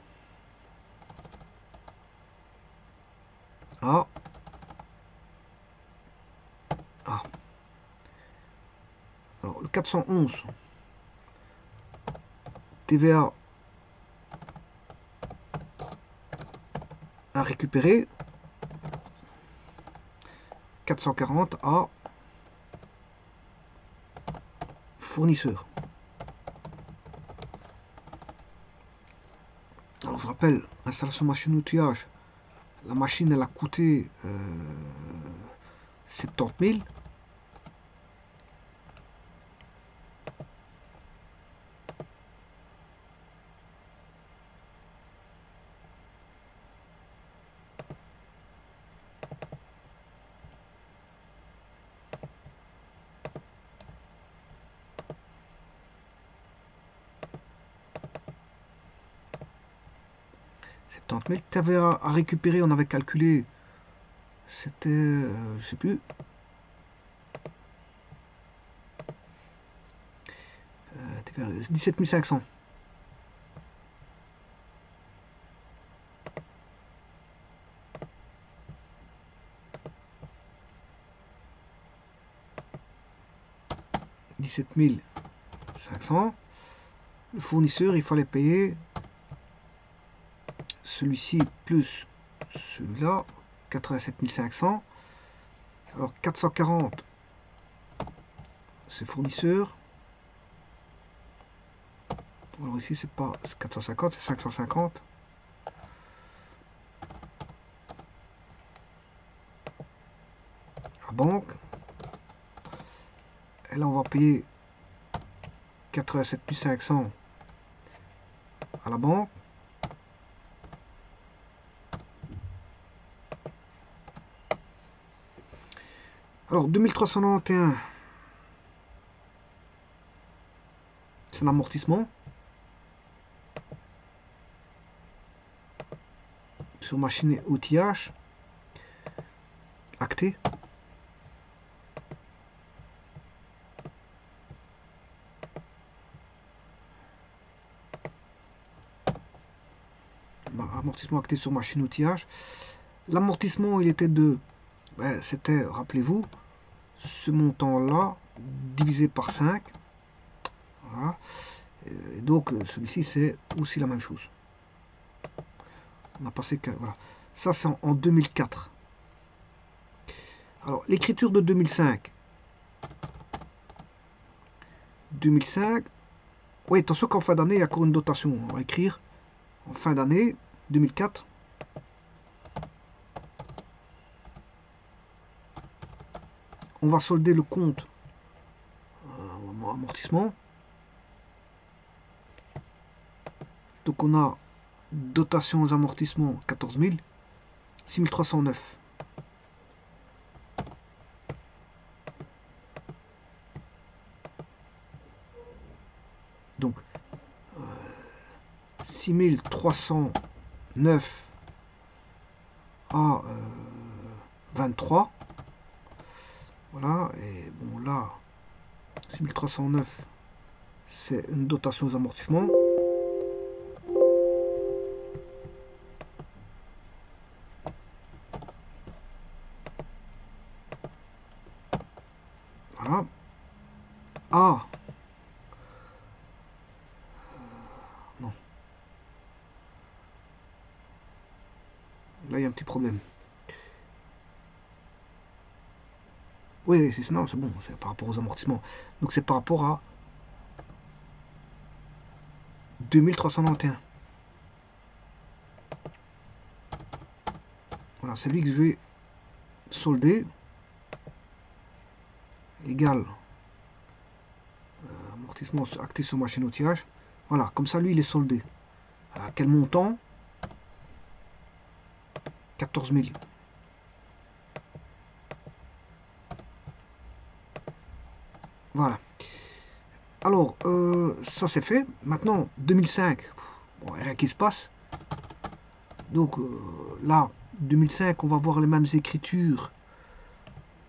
A. A. Alors, le 411. TVA à récupérer. 440 à fournisseur. Alors je rappelle, installation machine outillage, la machine elle a coûté 70 000. TVA à récupérer, on avait calculé, c'était, je sais plus, 17 500. Le fournisseur, il fallait payer celui-ci plus celui-là, 87 500. Alors 440, c'est fournisseur. Alors ici, c'est pas 450, c'est 550. La banque. Et là, on va payer 87 500 à la banque. Alors 2391, c'est un amortissement sur machine et outillage. acté. Amortissement acté sur machine outillage. L'amortissement, il était de, c'était, rappelez-vous, ce montant-là divisé par 5. Voilà. Et donc, celui-ci, c'est aussi la même chose. On a passé que, voilà. Ça, c'est en 2004. Alors, l'écriture de 2005. 2005. Oui, attention qu'en fin d'année, il y a encore une dotation. On va écrire en fin d'année 2004. On va solder le compte amortissement. Donc on a dotation aux amortissements 14 000, 6 309. Donc 6 309 à 23. Voilà, et bon là, 6 309, c'est une dotation aux amortissements. Voilà. Ah non. Là, il y a un petit problème. Oui, c'est non, c'est bon, c'est par rapport aux amortissements. Donc c'est par rapport à 2391. Voilà, c'est lui que je vais solder. Égal amortissement acté sur machine outillage. Voilà, comme ça lui il est soldé. À quel montant? 14 000. Voilà. Alors, ça c'est fait. Maintenant, 2005. Bon, rien qui se passe. Donc là, 2005, on va voir les mêmes écritures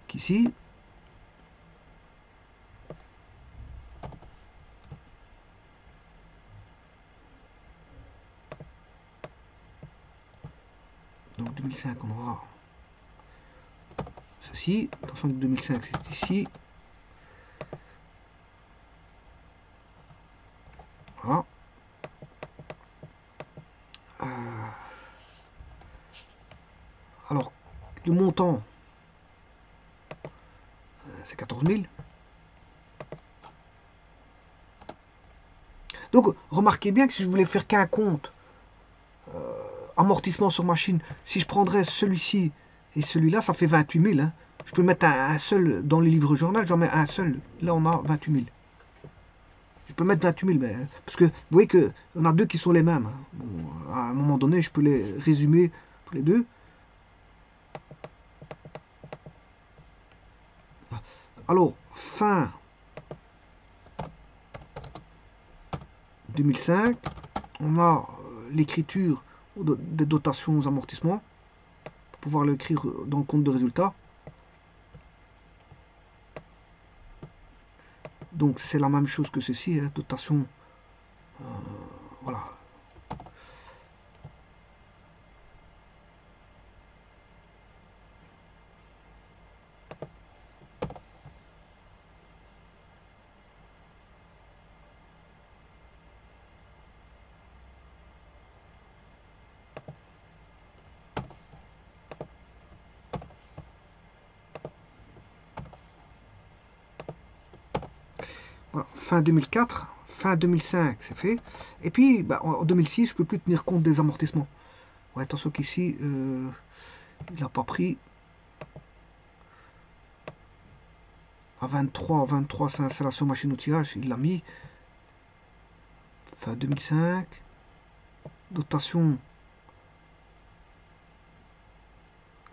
qu'ici. Donc 2005, on aura ceci. Attention que 2005, c'est ici. Voilà. Alors, le montant, c'est 14 000. Donc, remarquez bien que si je voulais faire qu'un compte, amortissement sur machine, si je prendrais celui-ci et celui-là, ça fait 28 000. Hein. Je peux mettre un seul dans les livres journal, j'en mets un seul. Là, on a 28 000. Je peux mettre 28 000, mais, parce que vous voyez qu'on a deux qui sont les mêmes. Hein. Bon, à un moment donné, je peux les résumer tous les deux. Alors, fin 2005, on a l'écriture des dotations aux amortissements pour pouvoir l'écrire dans le compte de résultat. Donc c'est la même chose que ceci, hein, dotation, voilà. Voilà, fin 2004, fin 2005, c'est fait. Et puis, bah, en 2006, je ne peux plus tenir compte des amortissements. Ouais, attention qu'ici, il n'a pas pris. À 23, c'est installation machine outillage, il l'a mis. Fin 2005. Dotation.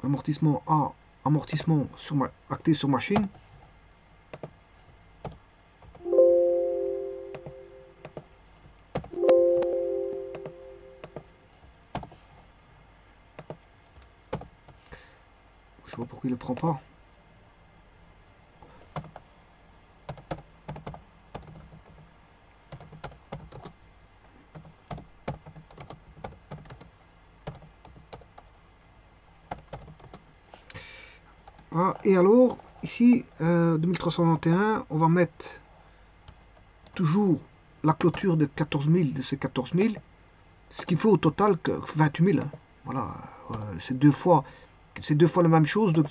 Amortissement A. Amortissement acté sur machine. Je sais pas pourquoi il ne le prend pas. Voilà. Et alors, ici, 2391, on va mettre toujours la clôture de 14 000, de ces 14 000, ce qui fait au total que 28 000. Hein. Voilà, c'est deux fois la même chose, donc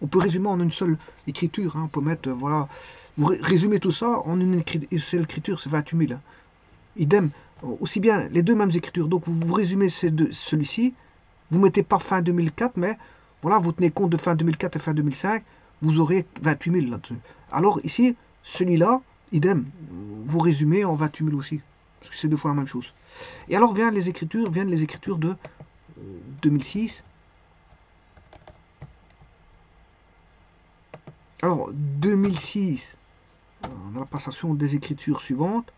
on peut résumer en une seule écriture. Hein. On peut mettre, voilà, vous résumez tout ça en une seule écriture, c'est 28 000. Hein. Idem, aussi bien les deux mêmes écritures. Donc vous résumez celui-ci, vous mettez pas fin 2004, mais voilà, vous tenez compte de fin 2004 et fin 2005, vous aurez 28 000 là-dessus. Alors ici, celui-là, idem, vous résumez en 28 000 aussi, parce que c'est deux fois la même chose. Et alors viennent les écritures de 2006. Alors 2006, on a la passation des écritures suivantes.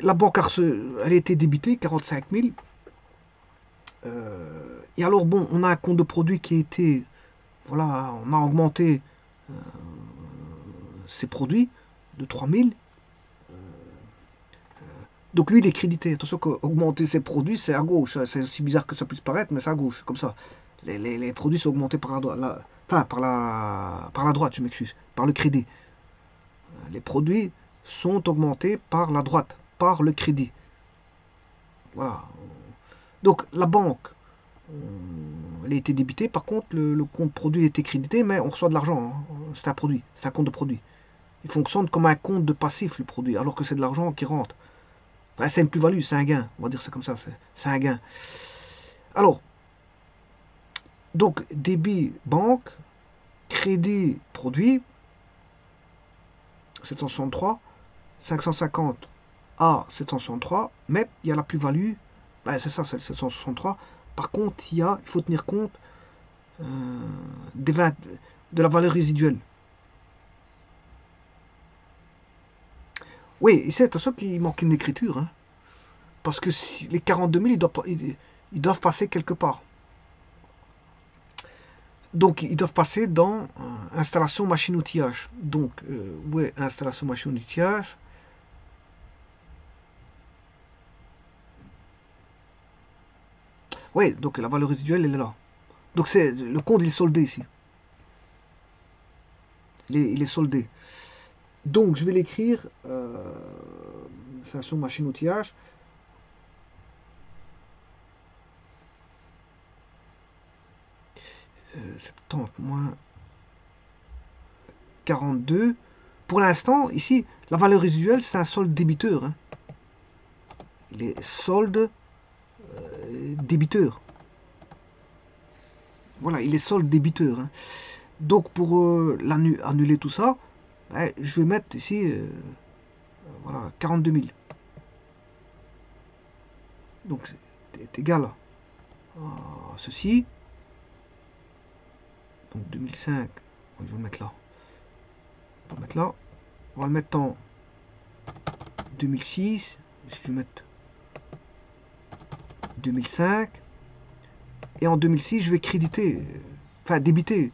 La banque elle a été débitée 45 000. Et alors bon, on a un compte de produit qui a été, voilà, on a augmenté ses produits de 3 000. Donc lui, il est crédité. Attention qu'augmenter ses produits, c'est à gauche. C'est aussi bizarre que ça puisse paraître, mais c'est à gauche, comme ça. Les produits sont augmentés par la droite, je m'excuse, par le crédit. Les produits sont augmentés par la droite, par le crédit. Voilà. Donc la banque, elle a été débitée. Par contre, le compte produit a été crédité, mais on reçoit de l'argent. Hein. C'est un produit, c'est un compte de produit. Il fonctionne comme un compte de passif, le produit, alors que c'est de l'argent qui rentre. Enfin, c'est une plus-value, c'est un gain. On va dire ça comme ça, c'est un gain. Alors, donc, débit banque, crédit produit, 763, 550 à 763, mais il y a la plus-value, ben c'est ça, c'est le 763. Par contre, il faut tenir compte de la valeur résiduelle. Oui, c'est attention qu'il manque une écriture, hein, parce que les 42 000, ils doivent passer quelque part. Donc, ils doivent passer dans installation machine-outillage. Donc, ouais, installation machine-outillage. Oui, donc la valeur résiduelle, elle est là. Donc, le compte, il est soldé ici. Il est soldé. Donc, je vais l'écrire. Installation machine-outillage. Euh, 70 moins 42. Pour l'instant, ici, la valeur résiduelle, c'est un solde débiteur. Hein. Il est solde débiteur. Voilà, il est solde débiteur. Hein. Donc, pour annuler tout ça, ben, je vais mettre ici voilà, 42 000. Donc, c'est égal à ceci. Donc, 2005, je vais le mettre là. On va le mettre là. On va le mettre en 2006. Si je vais mettre 2005. Et en 2006, je vais créditer, enfin débiter.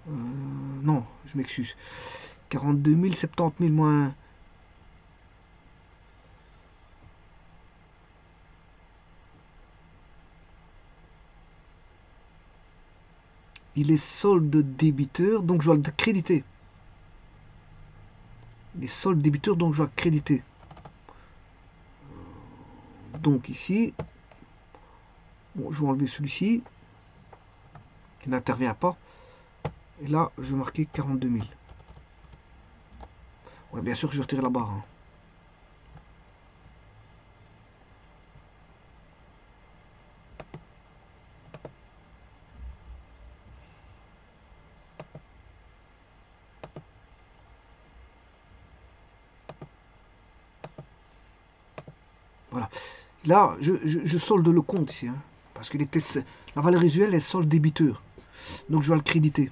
Non, je m'excuse. 42 000, 70 000 moins. Il est solde débiteur, donc je dois le créditer. Il est solde débiteur, donc je dois créditer. Donc ici, bon, je vais enlever celui-ci, qui n'intervient pas. Et là, je vais marquer 42 000. Ouais, bien sûr, je vais retirer la barre. Hein. Voilà. Là, je solde le compte ici. Hein, parce que la valeur résiduelle est solde débiteur. Donc, je vais le créditer.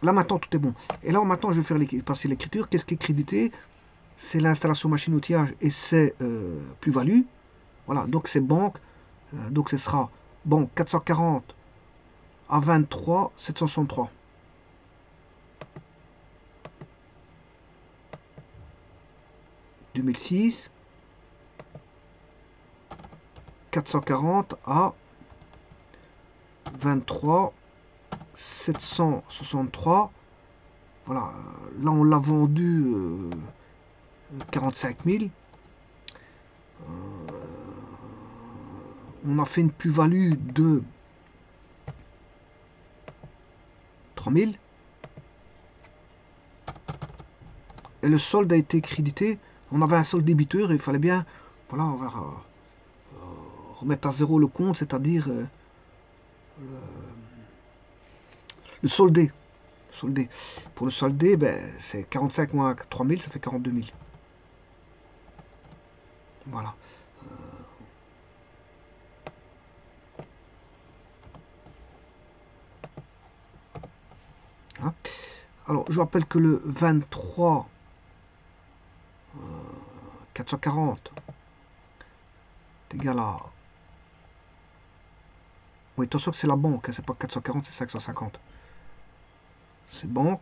Là, maintenant, tout est bon. Et là, maintenant, je vais faire passer l'écriture. Qu'est-ce qui est crédité? c'est l'installation machine-outillage et c'est plus-value. Voilà, donc c'est banque. Donc ce sera banque 440 à 23 763. « 2006 440 à 23 763. Voilà, là on l'a vendu 45 000. On a fait une plus-value de 3 000. Et le solde a été crédité. On avait un solde débiteur et il fallait bien, voilà, on va remettre à zéro le compte, c'est-à-dire le soldé. Soldé. Pour le soldé, ben, c'est 45 moins 3 000, ça fait 42 000. Voilà. Hein. Alors, je rappelle que le 23 440 est égal à... Oui, attention que c'est la banque, hein, c'est pas 440, c'est 550. C'est banque.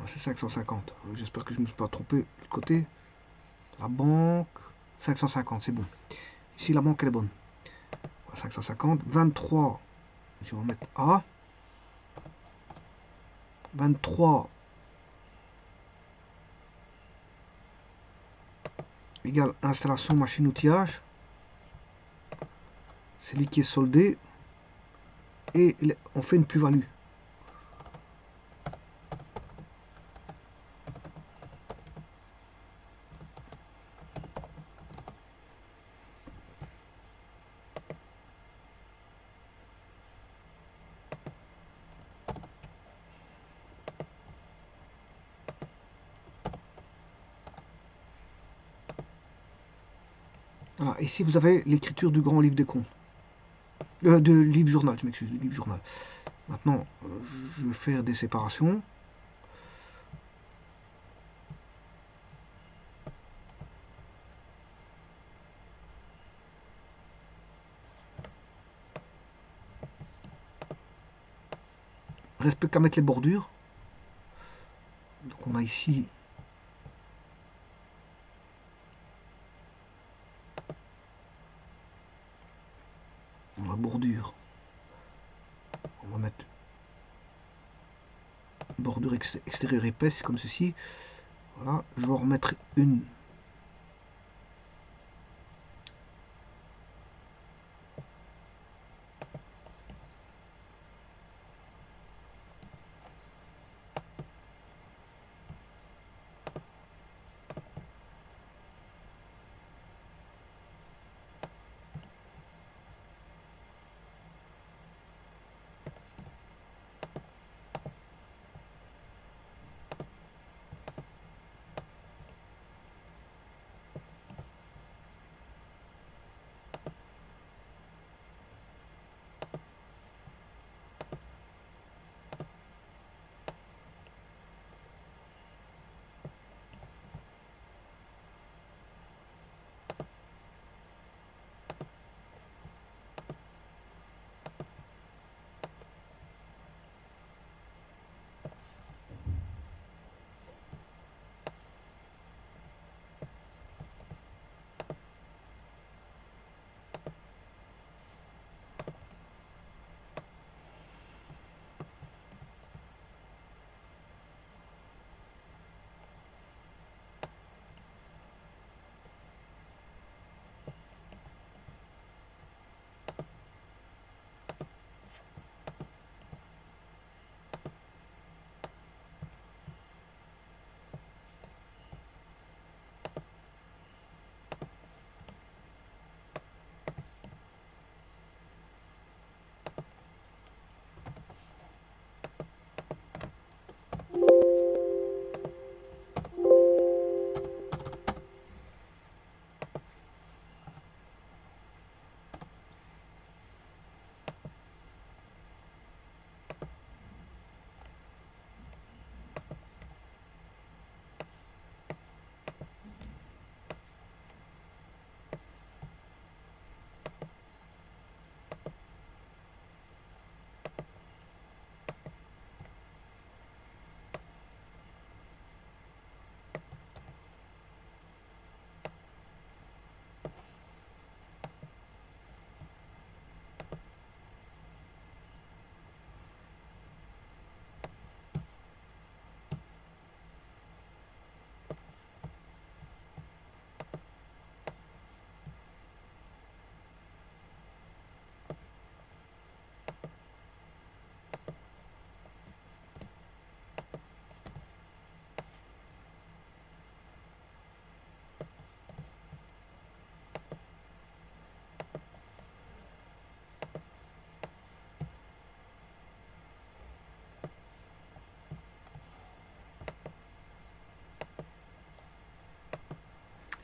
C'est 550. J'espère que je ne me suis pas trompé de l'autre côté. La banque, 550, c'est bon. Ici, la banque, elle est bonne. 550, 23, je vais remettre A. 23 égale installation machine-outillage. C'est lui qui est soldé. Et on fait une plus-value. Voilà, ici vous avez l'écriture du grand livre des comptes. De livre journal, je m'excuse, du livre journal. Maintenant, je vais faire des séparations. Il reste plus qu'à mettre les bordures. Donc on a ici la bordure. On va mettre une bordure extérieure épaisse comme ceci. Voilà, je vais en remettre une.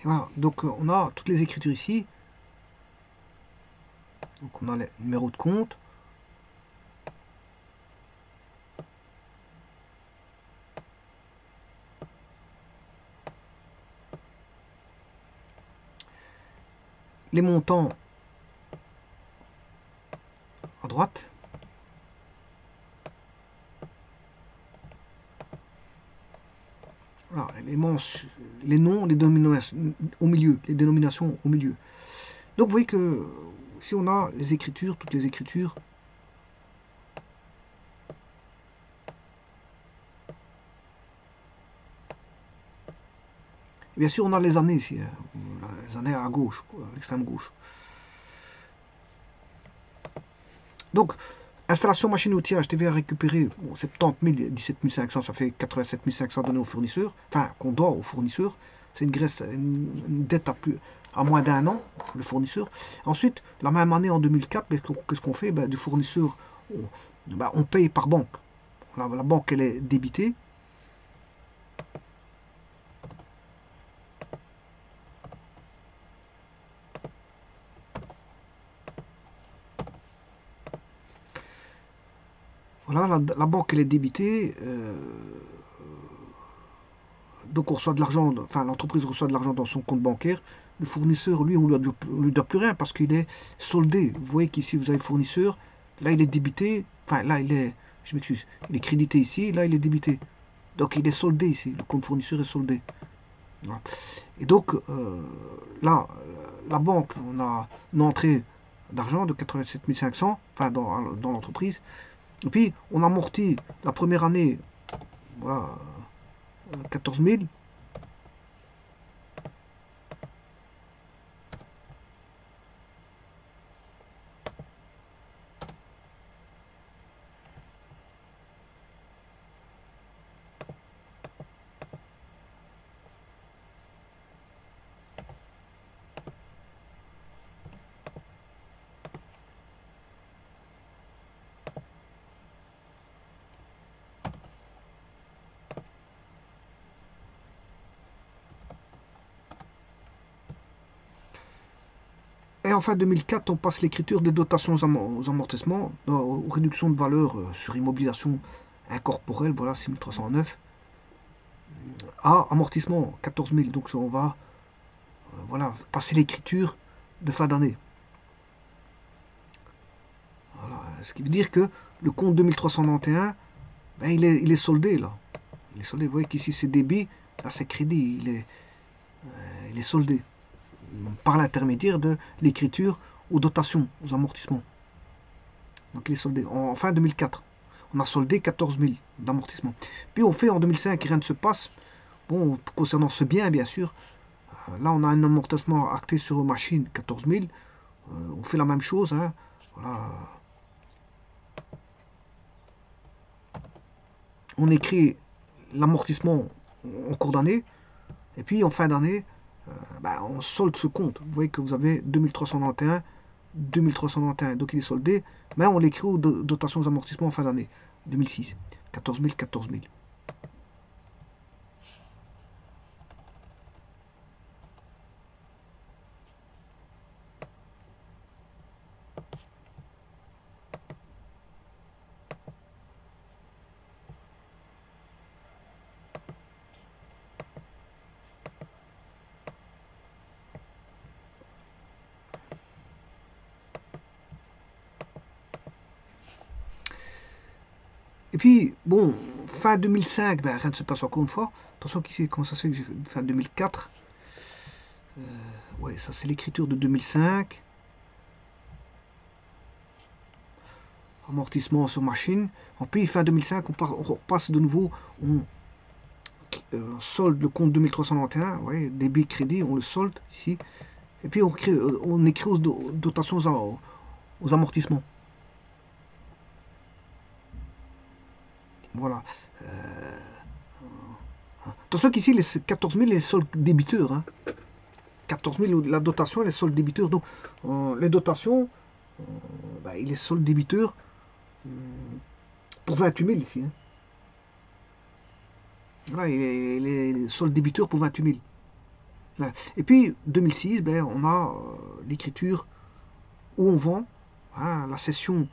Et voilà, donc on a toutes les écritures ici. Donc on a les numéros de compte. Les montants à droite. Voilà, les noms, les dénominations au milieu, les dénominations au milieu. Donc vous voyez que si on a les écritures, toutes les écritures, et bien sûr on a les années ici, hein, les années à gauche, à l'extrême gauche. Donc, installation machine-outil HTV à récupérer, bon, 70 000, 17 500, ça fait 87 500 donnés au fournisseur, enfin qu'on doit au fournisseur. C'est une dette à moins d'un an, le fournisseur. Ensuite, la même année en 2004, qu'est-ce qu'on fait? Ben, du fournisseur, on paye par banque. La banque, elle est débitée. Voilà, la banque, elle est débitée. Donc on reçoit de l'argent, enfin l'entreprise reçoit de l'argent dans son compte bancaire. Le fournisseur, lui, on ne lui doit plus rien parce qu'il est soldé. Vous voyez qu'ici, vous avez fournisseur. Là, il est débité. Enfin, là, je m'excuse, il est crédité ici. Là, il est débité. Donc, il est soldé ici. Le compte fournisseur est soldé. Voilà. Et donc, là, la banque, on a une entrée d'argent de 87 500, enfin, dans l'entreprise. Et puis, on amortit la première année, voilà, 14 000. Et enfin, 2004, on passe l'écriture des dotations aux amortissements, aux réductions de valeur sur immobilisation incorporelle, voilà, 6309, à amortissement, 14 000. Donc, on va voilà, passer l'écriture de fin d'année. Voilà, ce qui veut dire que le compte 2391, ben, il est soldé, là. Il est soldé. Vous voyez qu'ici, c'est débit, là, c'est crédit. Il est soldé par l'intermédiaire de l'écriture aux dotations, aux amortissements. Donc il est soldé. En fin 2004, on a soldé 14 000 d'amortissement. Puis on fait en 2005, rien ne se passe. Bon, concernant ce bien, bien sûr, là on a un amortissement acté sur machine, 14 000. On fait la même chose. Hein. Voilà. On écrit l'amortissement en cours d'année. Et puis en fin d'année, on solde ce compte. Vous voyez que vous avez 2391, 2391, donc il est soldé, mais on l'écrit aux dotations aux amortissements en fin d'année, 2006, 14 000, 14 000. Et puis, bon, fin 2005, rien ne se passe encore une fois. Attention qu'ici, comment ça se fait que j'ai fait fin 2004. Ouais, ça c'est l'écriture de 2005. Amortissement sur machine. En puis, fin 2005, on repasse de nouveau, on solde le compte 2391, ouais, débit crédit, on le solde ici. Et puis on écrit aux dotations aux amortissements. Voilà. Attention qu'ici, les 14 000, les soldes débiteurs. Hein. 14 000, la dotation, les soldes débiteurs. Donc, les dotations, il est solde débiteur pour 28 000 ici. Hein. Voilà, il est solde débiteur pour 28 000. Voilà. Et puis 2006, ben, on a l'écriture où on vend, hein, la session,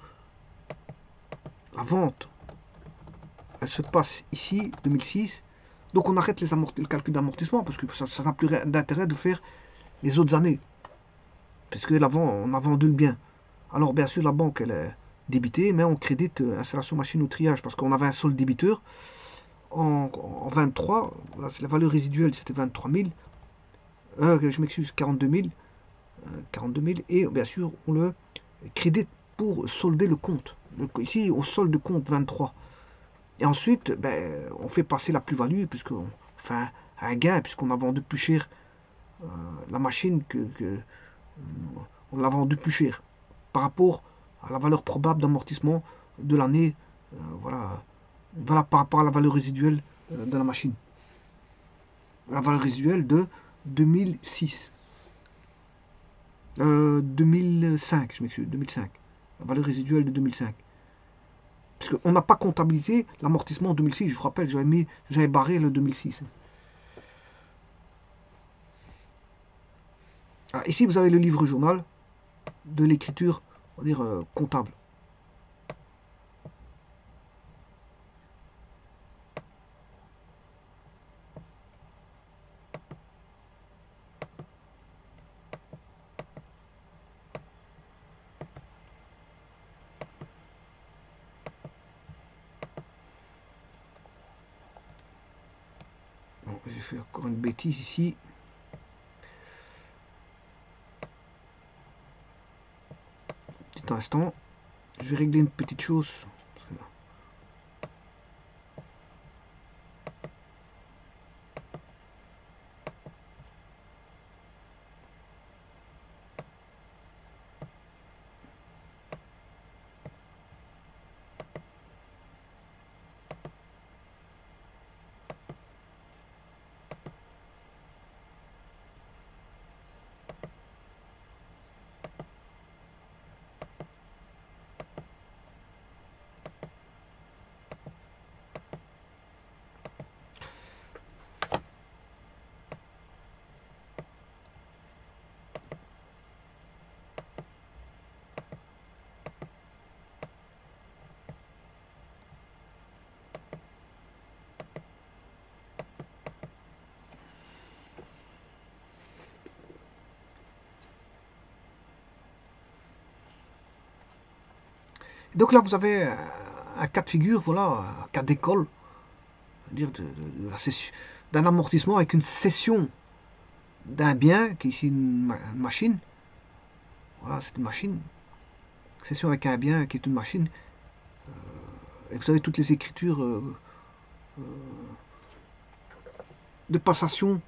la vente, elle se passe ici, 2006. Donc on arrête le calcul d'amortissement parce que ça n'a plus d'intérêt de faire les autres années. Parce que l'avant, on a vendu le bien. Alors bien sûr la banque elle est débitée, mais on crédite installation machine ou triage parce qu'on avait un solde débiteur en 23, voilà, la valeur résiduelle c'était 23 000, je m'excuse, 42 000, 42 000, et bien sûr on le crédite pour solder le compte. Donc, ici on solde le compte 23. Et ensuite, ben, on fait passer la plus-value, puisqu'on fait un gain, puisqu'on a vendu plus cher la machine on l'a vendu plus cher par rapport à la valeur probable d'amortissement de l'année, voilà, voilà, par rapport à la valeur résiduelle de la machine. La valeur résiduelle de 2006. 2005, je m'excuse, 2005. La valeur résiduelle de 2005. Parce qu'on n'a pas comptabilisé l'amortissement en 2006. Je vous rappelle, j'avais barré le 2006. Ah, ici, vous avez le livre journal de l'écriture, on va dire, comptable. Bon, j'ai fait encore une bêtise ici. Petit instant. Je vais régler une petite chose. Donc là, vous avez un cas de figure, voilà, un cas d'école, dire d'un amortissement avec une cession d'un bien, qui est ici une machine. Voilà, c'est une machine. Cession avec un bien qui est une machine. Et vous avez toutes les écritures de passation,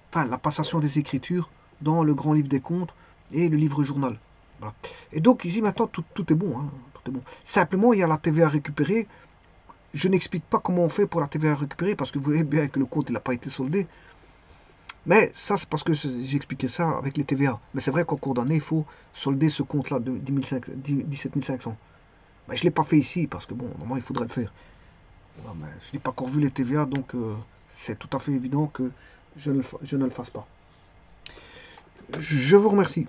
enfin la passation des écritures dans le grand livre des comptes et le livre journal. Voilà. Et donc ici maintenant tout est bon, hein, tout est bon. Simplement il y a la TVA récupérée. Je n'explique pas comment on fait pour la TVA récupérée parce que vous voyez bien que le compte n'a pas été soldé. Mais ça c'est parce que j'ai expliqué ça avec les TVA. Mais c'est vrai qu'en cours d'année il faut solder ce compte là de 17 500. Mais je ne l'ai pas fait ici parce que bon normalement il faudrait le faire. Voilà, mais je n'ai pas encore vu les TVA donc c'est tout à fait évident que je ne le fasse pas. Je vous remercie.